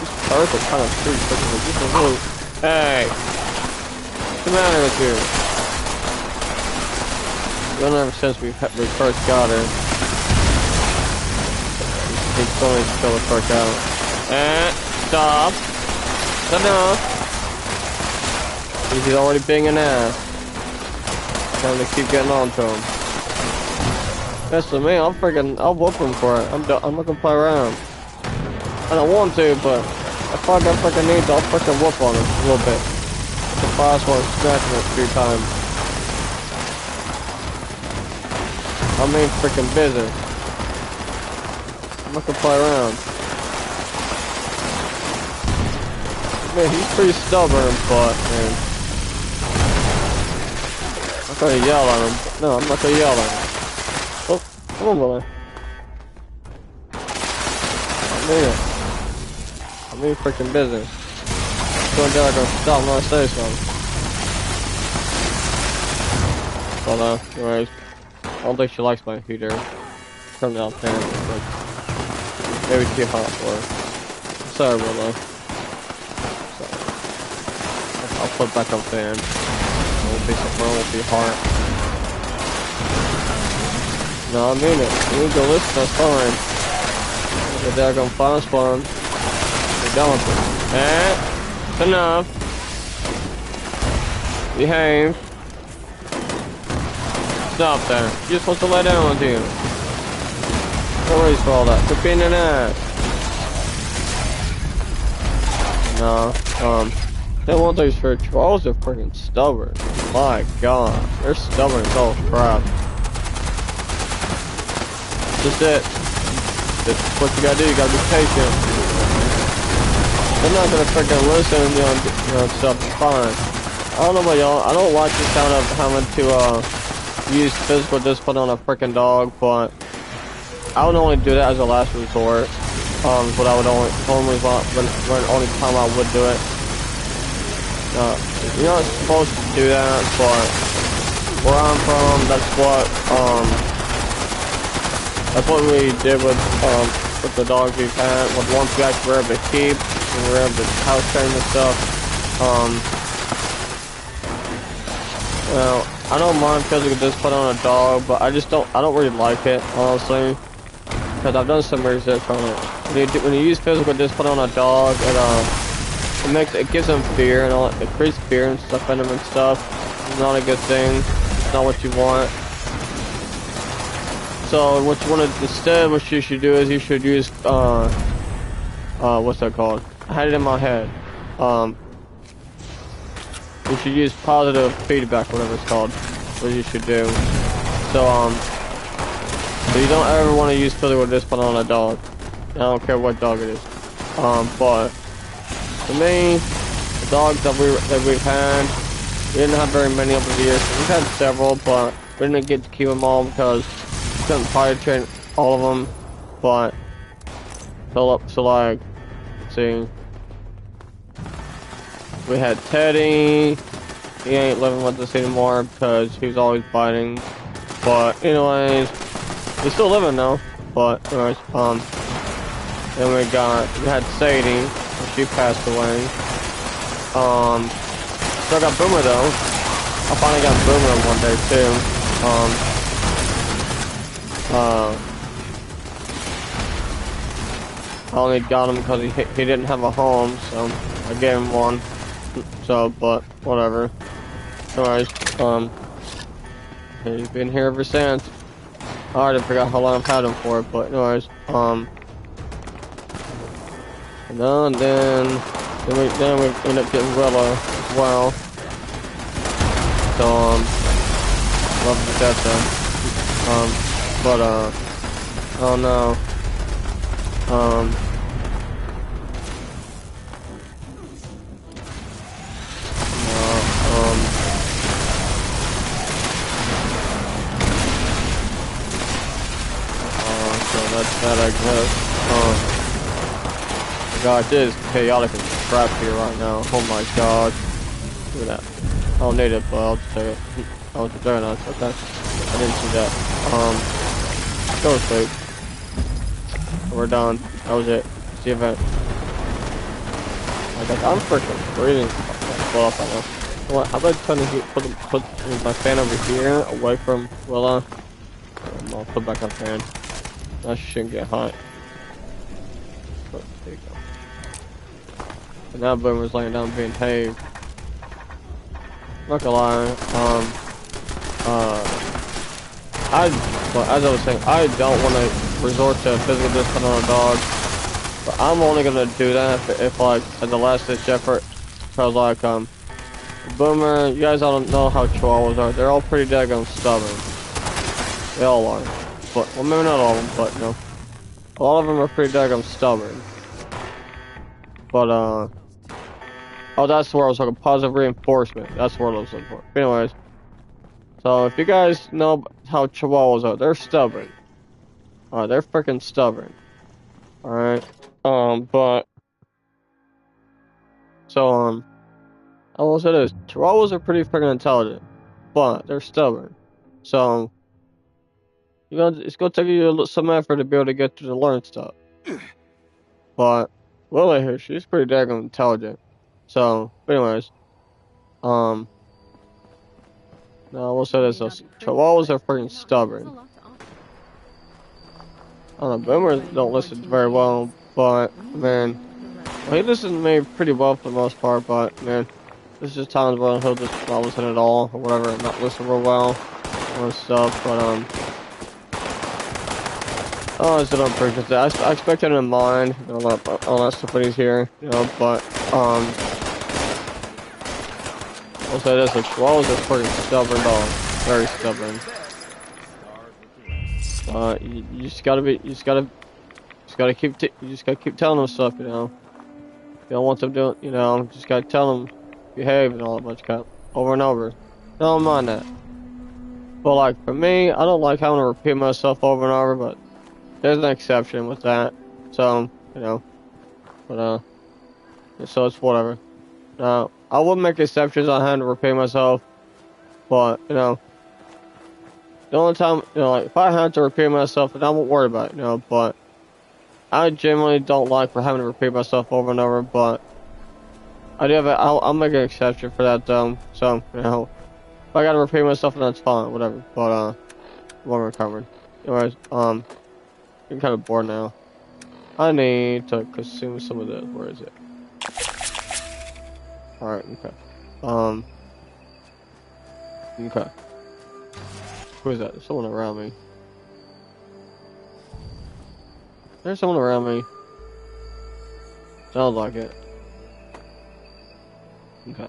These turrets are kind of pretty quickly. Just a little. Hey! What's the matter with you? Done ever since we first got her. He told me to kill the fuck out. Stop! Enough! He's already being an ass. Time to keep getting on to him. That's to me. I'll whoop him for it. I'm not gonna play around. I don't want to, but if I freaking need to, I'll freaking whoop on him a little bit. The boss won't smack him a few times. I mean freaking busy. I'm not gonna play around. Man, he's pretty stubborn, but man. I'm gonna yell at him. No, I'm not gonna yell at him. Oh, come on, brother. I mean it. I mean freaking business. Going down, I'm gonna stop when I say something. But anyways, I don't think she likes my heater. Turn down fan, but maybe too hot for her. Sorry, brother. I'll put back on fan. Won't be so won't be hard. No, I mean it. You need to listen, that's fine. The daggone fire spawn. We're done with it. Enough. Behave. Stop there. You're supposed to lay down with you. No worries for all that. Quit being an ass. No, they want these for trolls are freaking stubborn. My god, they're stubborn as all crap. Just it. That's what you gotta do, you gotta be patient. They're not gonna freaking listen, you know, stuff, fine. I don't know about y'all, I don't like the sound of having to, use physical discipline on a freaking dog, but I would only do that as a last resort. But I would only want when only time I would do it. You're not supposed to do that, but where I'm from, that's what we did with the dogs we've had. With the ones we actually were able to keep, and we were able to house train and stuff. Well, I don't mind physical discipline on a dog, but I don't really like it, honestly. Because I've done some research on it. When you use physical discipline on a dog, it gives them fear and all. It creates fear and stuff in them and stuff. It's not a good thing. It's not what you want. So what you want to instead, what you should do is you should use what's that called? I had it in my head. You should use positive feedback, whatever it's called. What you should do. So you don't ever want to use physical discipline on a dog. I don't care what dog it is. But for me, the dogs that we've had, we didn't have very many over the years. We've had several, but we didn't get to keep them all because we couldn't potty train all of them. But so like, let's see, we had Teddy. He ain't living with us anymore because he was always biting. But anyways, he's still living though. But anyways, then we had Sadie, and she passed away. Still got Boomer though. I finally got Boomer one day too. I only got him because he didn't have a home, so I gave him one. So, but whatever. Anyways, he's been here ever since. I already forgot how long I've had him for, but anyways, and then we ended up getting Willow as well. So love the death though. But oh no. So that's that, I guess. God, this is chaotic and crap here right now. Oh my god. Look at that. I don't need it, but I'll just take it. Oh, it's very nice. Okay. I didn't see that. Go to sleep. We're done. That was it. It's the event. I'm freaking breathing. Well off right now. What? How about trying to put my fan over here, away from Willa? I'll put back on fan. That shouldn't get hot. But there you go. And now Boomer's laying down being haved. Not gonna lie, as I was saying, I don't want to resort to physical discipline on a dog, but I'm only gonna do that if like, as a last ditch effort, because like, Boomer, you guys all don't know how Chihuahuas are, they're all pretty daggone stubborn. They all are. But, well, maybe not all of them, but, you know, a lot of them are pretty daggone stubborn. But, oh, that's where I was looking, positive reinforcement. That's what I was looking for. Anyways, so if you guys know how Chihuahuas are, they're stubborn. They're freaking stubborn. Alright, but, so, I will say this, Chihuahuas are pretty freaking intelligent, but they're stubborn. So, it's gonna take you some effort to be able to get to learn stuff. But Willa here, she's pretty daggone intelligent. So, anyways, now I will say this: Chihuahuas are freaking stubborn. I don't know, Boomers don't listen very well, but man, well, he listens to me pretty well for the most part. But man, there's just times where he'll just not listen at all or whatever, and not listen real well and stuff. But Oh, I still don't purchase it. I expect him to mind, you know, all that stuff when he's here, you know, but, I'll say this, like, Chihuahua's a pretty stubborn dog. Very stubborn. You just gotta keep telling them stuff, you know. You don't want them doing, you know, just gotta tell them, behave and all that bunch of crap, over and over. Don't mind that. But, like, for me, I don't like having to repeat myself over and over, but there's an exception with that. So, you know, but, so it's whatever. Now, I would make exceptions on having to repeat myself, but, you know, the only time, you know, like, if I had to repeat myself, then I won't worry about it, you know, but I generally don't like for having to repeat myself over and over, but I do have I'll make an exception for that, so, you know, if I gotta repeat myself, then that's fine, whatever, but, I'm recovered. Anyways, I'm kind of bored now. I need to consume some of this. Where is it? Alright, okay. Okay. Who is that? There's someone around me. There's someone around me. Sounds like it. Okay.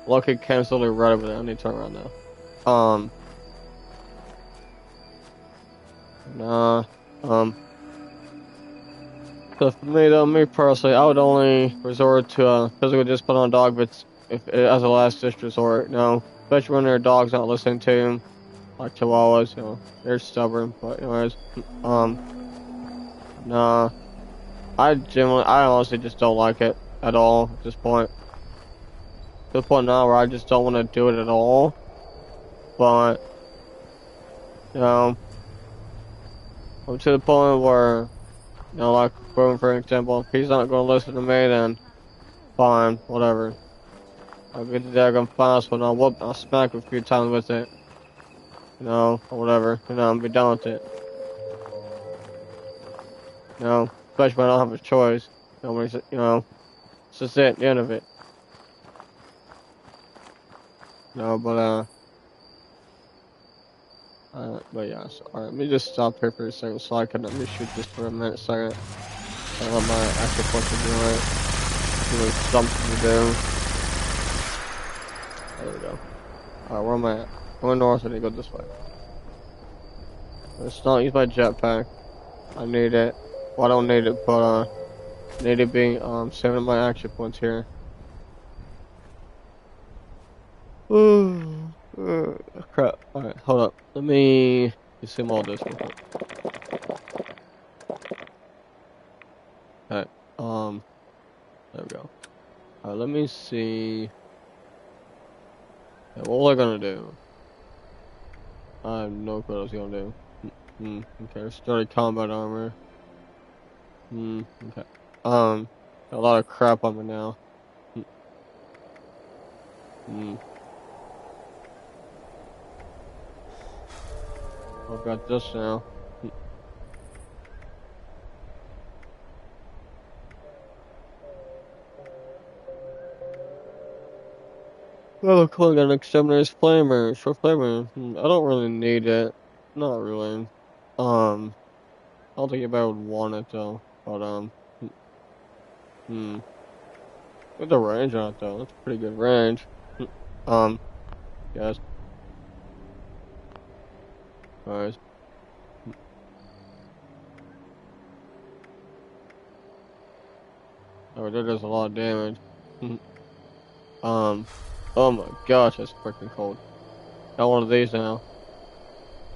Lucky canceled it right over there. I need to turn around now. Nah. So for me though, me personally, I would only resort to physical discipline on dog if as a last ditch resort, you know. Especially when their dog's not listening to them. Like Chihuahuas, you know, they're stubborn, but anyways, nah. I honestly just don't like it at all at this point. To the point now where I just don't want to do it at all. But, you know, I'm to the point where, you know, like, for example, if he's not going to listen to me, then fine, whatever. I'll get the daggone fast one, I'll smack him a few times with it. You know, or whatever, you know, and be done with it. You know, especially when I don't have a choice. You know, it's just it, the end of it. No, but yeah, so, alright, let me just stop here for a second so I can let me shoot this for a minute second. I let my active function do it. Give me something to do. There we go. Alright, where am I at? Going north, I need to go this way. Let's not use my jetpack. I need it. Well, I don't need it, but, need it being, saving my action points here. Crap. Alright, hold up. Let me consume all this real quick. Alright, there we go. Alright, let me see. Yeah, what was I gonna do? I have no clue what I was gonna do. Okay, started combat armor. Okay. A lot of crap on me now. I've got this now. Oh, cool, I got an exterminator's flamer. Short flamer. I don't really need it. Not really. I don't think anybody would want it though. But, with the range on it though, that's a pretty good range. Yes. Alright. Oh, that does a lot of damage. Oh my gosh, that's freaking cold. Got one of these now.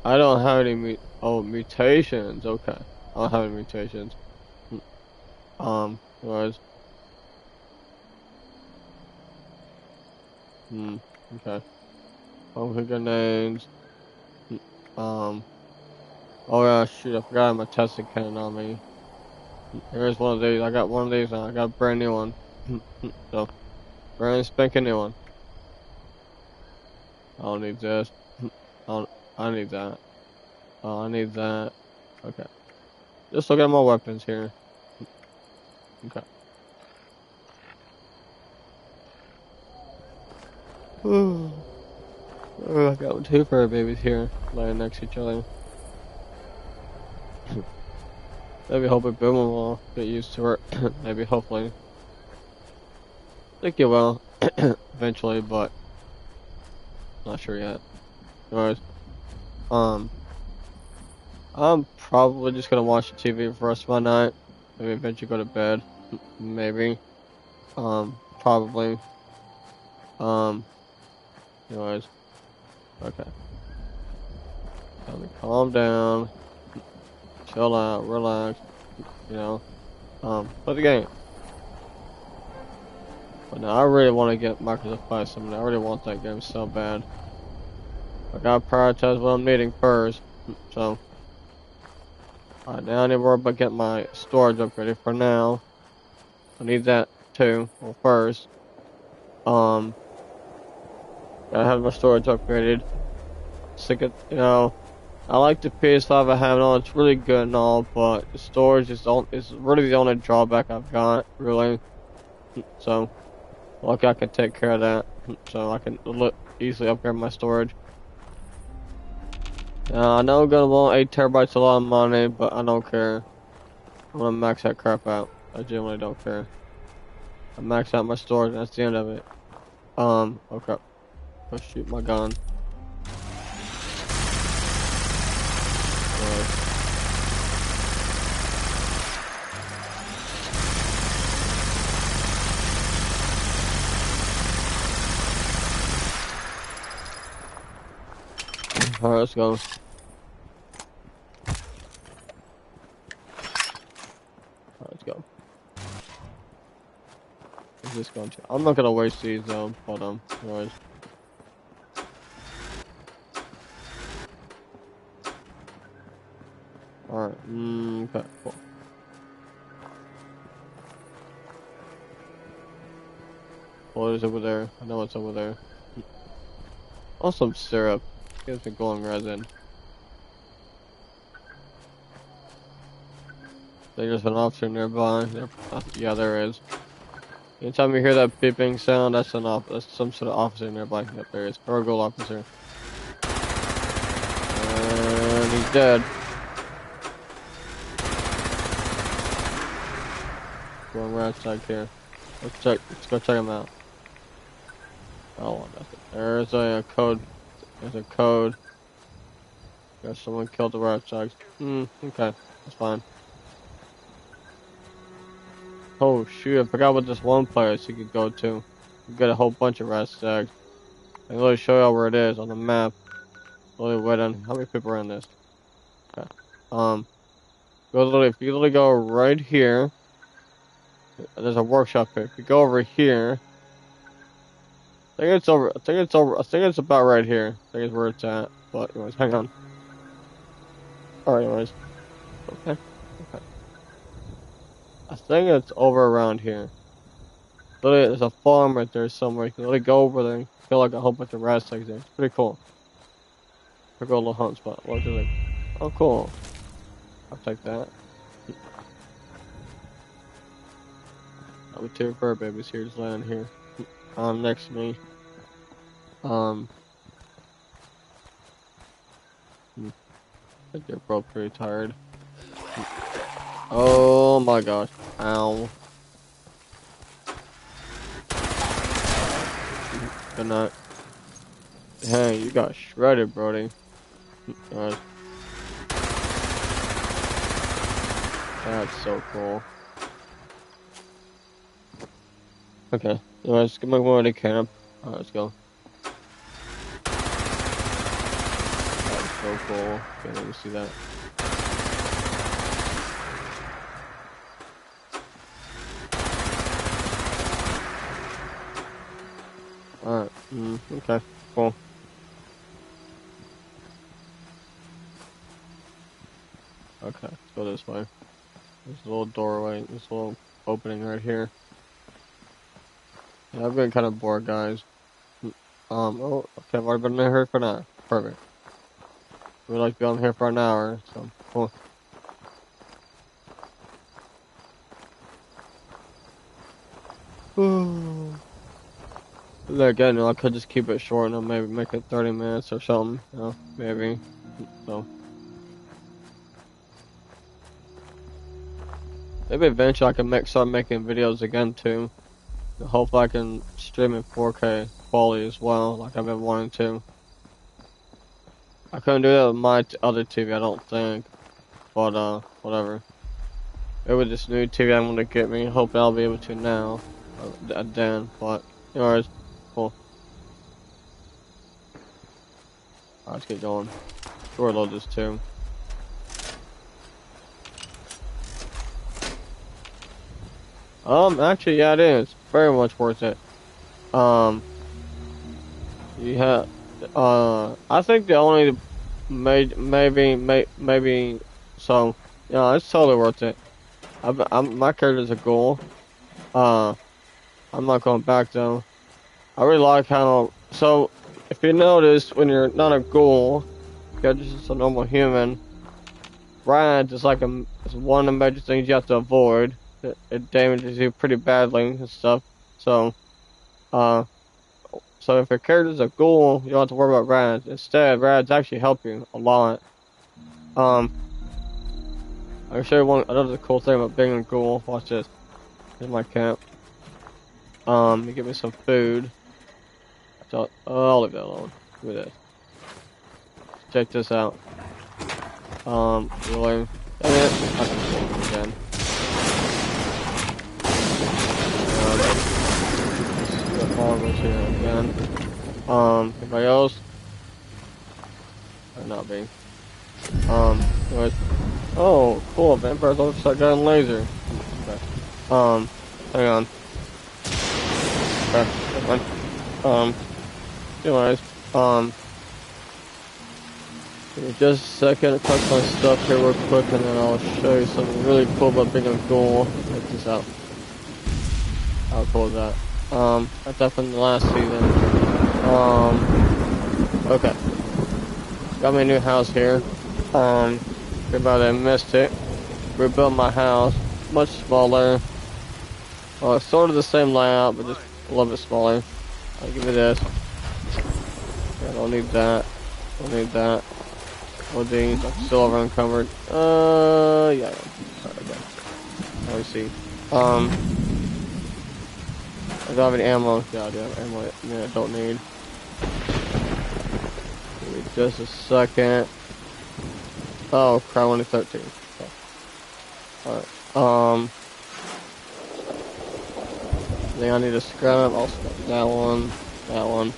I don't have any mutations. Okay. I don't have any mutations. Anyways. Okay. Pumpkin grenades. Oh yeah, shoot, I forgot I have my testing cannon on me. Here's one of these. I got one of these now. I got a brand new one. So, brand spanking new one. I don't need this. I need that. Oh, I need that. Okay. Just look at my weapons here. Okay. Oh, I got two fur babies here, laying next to each other. Maybe hopefully Boomer will get used to it. Maybe hopefully. I think he will eventually, but not sure yet. Anyways, um, I'm probably just gonna watch the TV for the rest of my night. Maybe eventually go to bed. Maybe. Probably. Anyways, okay. Let me calm down, chill out, relax. You know, play the game. But now I really want to get Microsoft Flight Simulator. I really want that game so bad. I gotta prioritize what I'm needing first. So, alright, now I need to worry about getting my storage upgraded for now. I need that too. Well, first, gotta have my storage upgraded. Sick of, you know, I like the PS5 I have and all. It's really good and all, but the storage is really the only drawback I've got, really. So, lucky I can take care of that. So I can easily upgrade my storage. I know I'm gonna want 8 terabytes, a lot of money, but I don't care. I'm gonna max that crap out. I genuinely don't care. I max out my storage, and that's the end of it. Okay. Let's shoot my gun. Alright, let's go. Let's go. Where's this going to? I'm not gonna waste these though, but anyways. Alright, okay, cool. What is over there? I know what's over there. Oh, some syrup. Gives me glowing resin. There's an officer nearby. Yeah, there is. Anytime you hear that beeping sound, that's some sort of officer nearby. Yep, there is. Virgo officer. And he's dead. Going right outside here. Let's go check him out. Oh, there's a code. There's a code. Guess someone killed the rat tags. Okay, that's fine. Oh shoot, I forgot what this one place you could go to. You get a whole bunch of rat tags. I can really show you where it is on the map. Really wait on how many people are in this. Okay. If you literally go right here, there's a workshop here. If you go over here, I think it's about right here. I think it's where it's at. But anyways, hang on. Alright, anyways. Okay. I think it's over around here. Literally, there's a farm right there somewhere. You can literally go over there and feel like a whole bunch of rat tags there. It's pretty cool. Pretty cool little hunt spot. Look, like, oh cool. I'll take that. Two fur babies here, just laying here. Next to me. I think they're both pretty tired. Oh my gosh. Ow. Good night. Hey, you got shredded, Brody. Alright. That's so cool. Okay, let's get my way to camp. Alright, let's go. That's so cool. Can't even see that. Alright, okay, cool. Okay, let's go this way. There's a little doorway, this little opening right here. Yeah, I've been kind of bored, guys. Oh, okay, I've already been in here for an hour. Perfect. We'd like to be on here for an hour, so cool. Again, I could just keep it short and maybe make it 30 minutes or something, you know, maybe. So. maybe eventually I can start making videos again too. Hopefully I can stream in 4K quality as well, like I've been wanting to. I couldn't do that with my other TV, I don't think. But, whatever. It was this new TV I'm gonna get me. Hopefully I'll be able to now. Then, but, anyways, cool. Alright, let's get going. Sure, load this too. Actually, yeah, it is. Very much worth it. Yeah, I think the only, maybe, so, yeah, it's totally worth it. My character's a ghoul. I'm not going back though. I really like how, so, if you notice, when you're not a ghoul, you're just a normal human, rad is like it's one of the major things you have to avoid. It damages you pretty badly and stuff. So, so if your character's a ghoul, you don't have to worry about rads. Instead, rads actually help you a lot. I'll show you another cool thing about being a ghoul. Watch this. Here's my camp. You give me some food. So, I'll leave that alone. Look at this. Check this out. Really? Dang it. I can pull it again. Goes here again. Anybody else? Or not me. Anyways. Oh, cool. Vampires all start getting laser. Okay. Hang on. Okay, never mind. Anyways, give me just a second to touch my stuff here real quick and then I'll show you something really cool about being a ghoul. Check this out. How cool is that? That's up from the last season. Okay. Got me a new house here. About I missed it. Rebuilt my house. Much smaller. Well, it's sort of the same layout, but just a little bit smaller. I'll give you this. I don't need that. Don't need that. All these. I'm still over encumbered. Yeah. Sorry, okay. Let me see. I don't have any ammo. Yeah, I do have ammo. Yeah, I don't need. Give me just a second. Oh, crap, only 13. Okay. Alright. I think I need to scrap. I'll scrap that one. That one.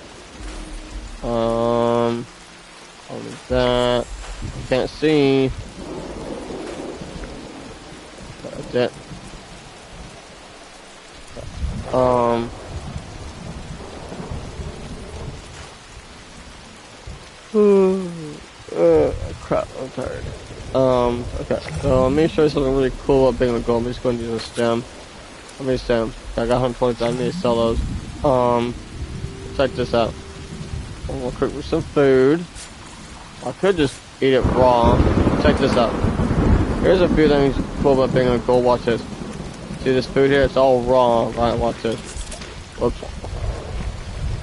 I'll need that. Can't see. That's it. Crap, I'm tired. Okay, so let me show you something really cool about being a ghoul. I'm just going to use a stem. How many stems? I got 120, I need to sell those. Check this out. I'm gonna cook with some food. I could just eat it raw. Check this out. Here's a few things cool about being a ghoul. Watch this. See this food here? It's all raw. Right, watch this. Whoops.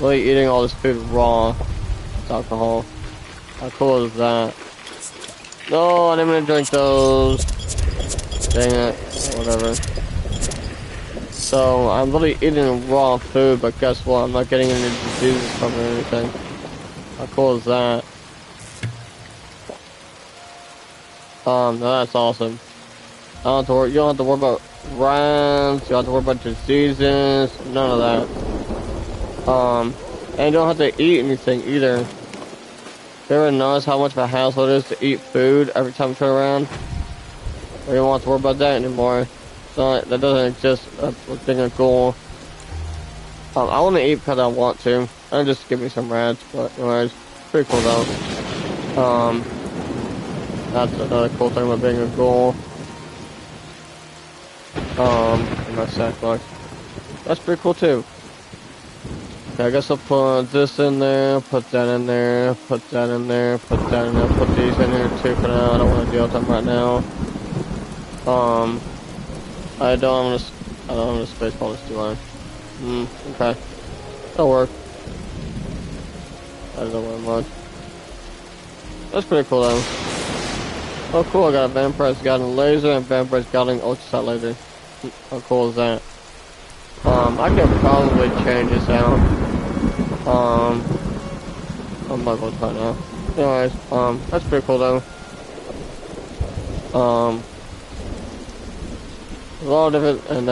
Really eating all this food raw. It's alcohol. How cool is that? No, I didn't want to drink those. Dang it. Whatever. So, I'm really eating raw food, but guess what? I'm not getting any diseases from it or anything. How cool is that? No, that's awesome. You don't have to worry about rats, you don't have to worry about diseases, none of that. And you don't have to eat anything either. You ever notice how much of a hassle it is to eat food every time you turn around? You don't have to worry about that anymore. So that doesn't exist with being a ghoul. I want to eat because I want to. And just give me some rats, but anyways, pretty cool though. That's another cool thing about being a ghoul. In my sack box. That's pretty cool too. Okay, I guess I'll put this in there, put that in there, put that in there, put that in there, put these in here too for now. I don't want to deal with them right now. I don't have a space polish, do I? Okay. That'll work. That doesn't work much. That's pretty cool though. Oh cool, I got a Vampire's Guiding Laser and Vampire's Guiding Ultrasight Laser. How cool is that? I could probably change this out. I'm not gonna try now. Anyways, that's pretty cool though. A lot of it, and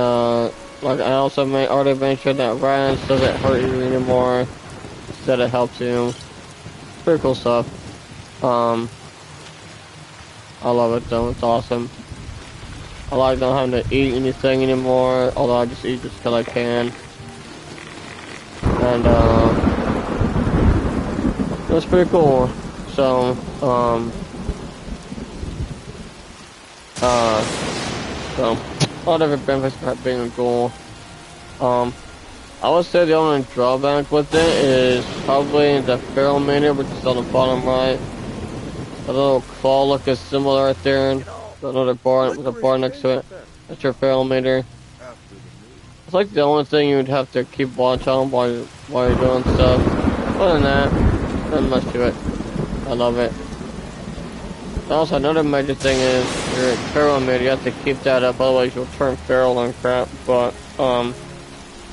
like I also already mentioned that Rans doesn't hurt you anymore, instead it helps you. It's pretty cool stuff. I love it though, it's awesome. I like not having to eat anything anymore, although I just eat just because I can. And it's pretty cool. So, so a lot of it benefits of being a ghoul. I would say the only drawback with it is probably the feral meter, which is on the bottom right. A little claw look is similar right there. Another bar with a bar next to it. That's your feral meter. It's like the only thing you would have to keep watch on while you're doing stuff. Other than that, nothing much to it. I love it. Also, another major thing is your feral meter. You have to keep that up, otherwise you'll turn feral and crap. But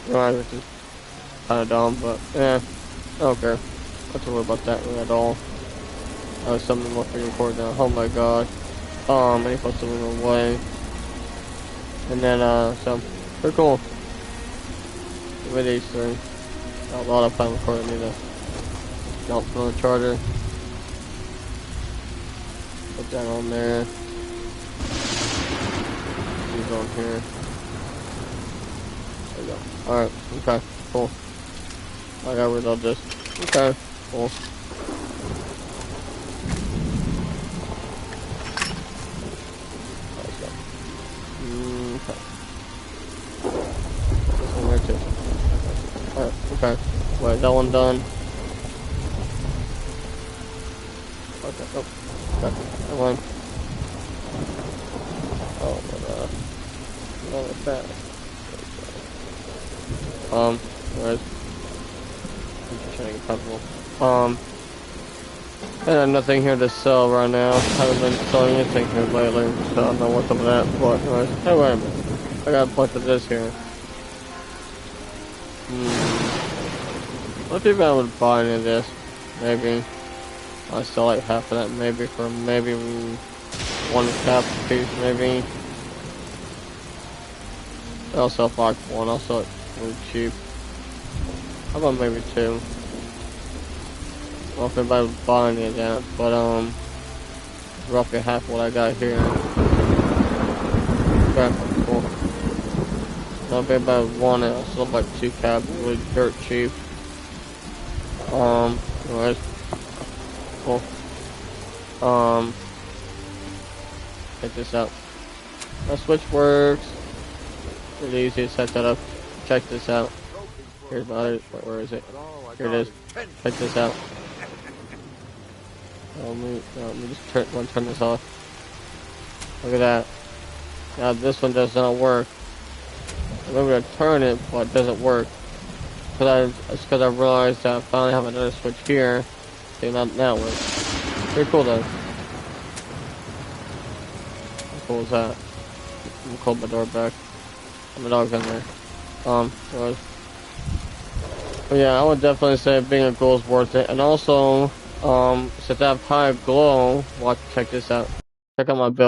which is kind of dumb. But yeah, I don't care. I don't worry about that really at all. That was something more freaking important now. Oh my god. And he puts them away. And then, so, pretty cool. With these three. Got a lot of fun recording. Need to jump from the charger. Put that on there. These on here. There we go. Alright, okay, cool. I gotta reload this. Okay, cool. Alright, okay. Wait, that one done. Okay, oh, okay, that one. Oh, but, not like that. Anyways. I'm just trying to get comfortable. I have nothing here to sell right now. I haven't been selling anything here lately, so I don't know what's up with that, but anyways. Hey, wait a minute. I got a bunch of this here. What if I would buy any of this? Maybe. I sell like half of that, maybe for maybe one cap piece, maybe. I'll sell like one. I'll sell it really cheap. How about maybe two? I don't know if anybody would buy any of that, but roughly half what I got here. Okay, cool. I'll be about one. I'll sell like two caps, really dirt cheap. Anyways, cool. Check this out. My switch works. Really easy to set that up. Check this out. Here's my other, where is it? Here it is. Check this out. Let me just turn this off. Look at that. Now this one does not work. I'm going to turn it, but it doesn't work. It's because I realized that I finally have another switch here. See, now it works. Pretty cool though. How cool is that? I'm gonna close my door back. My dog's in there. Anyways. But yeah, I would definitely say being a ghoul is worth it. And also, since I have high glow, watch, check this out. Check out my build.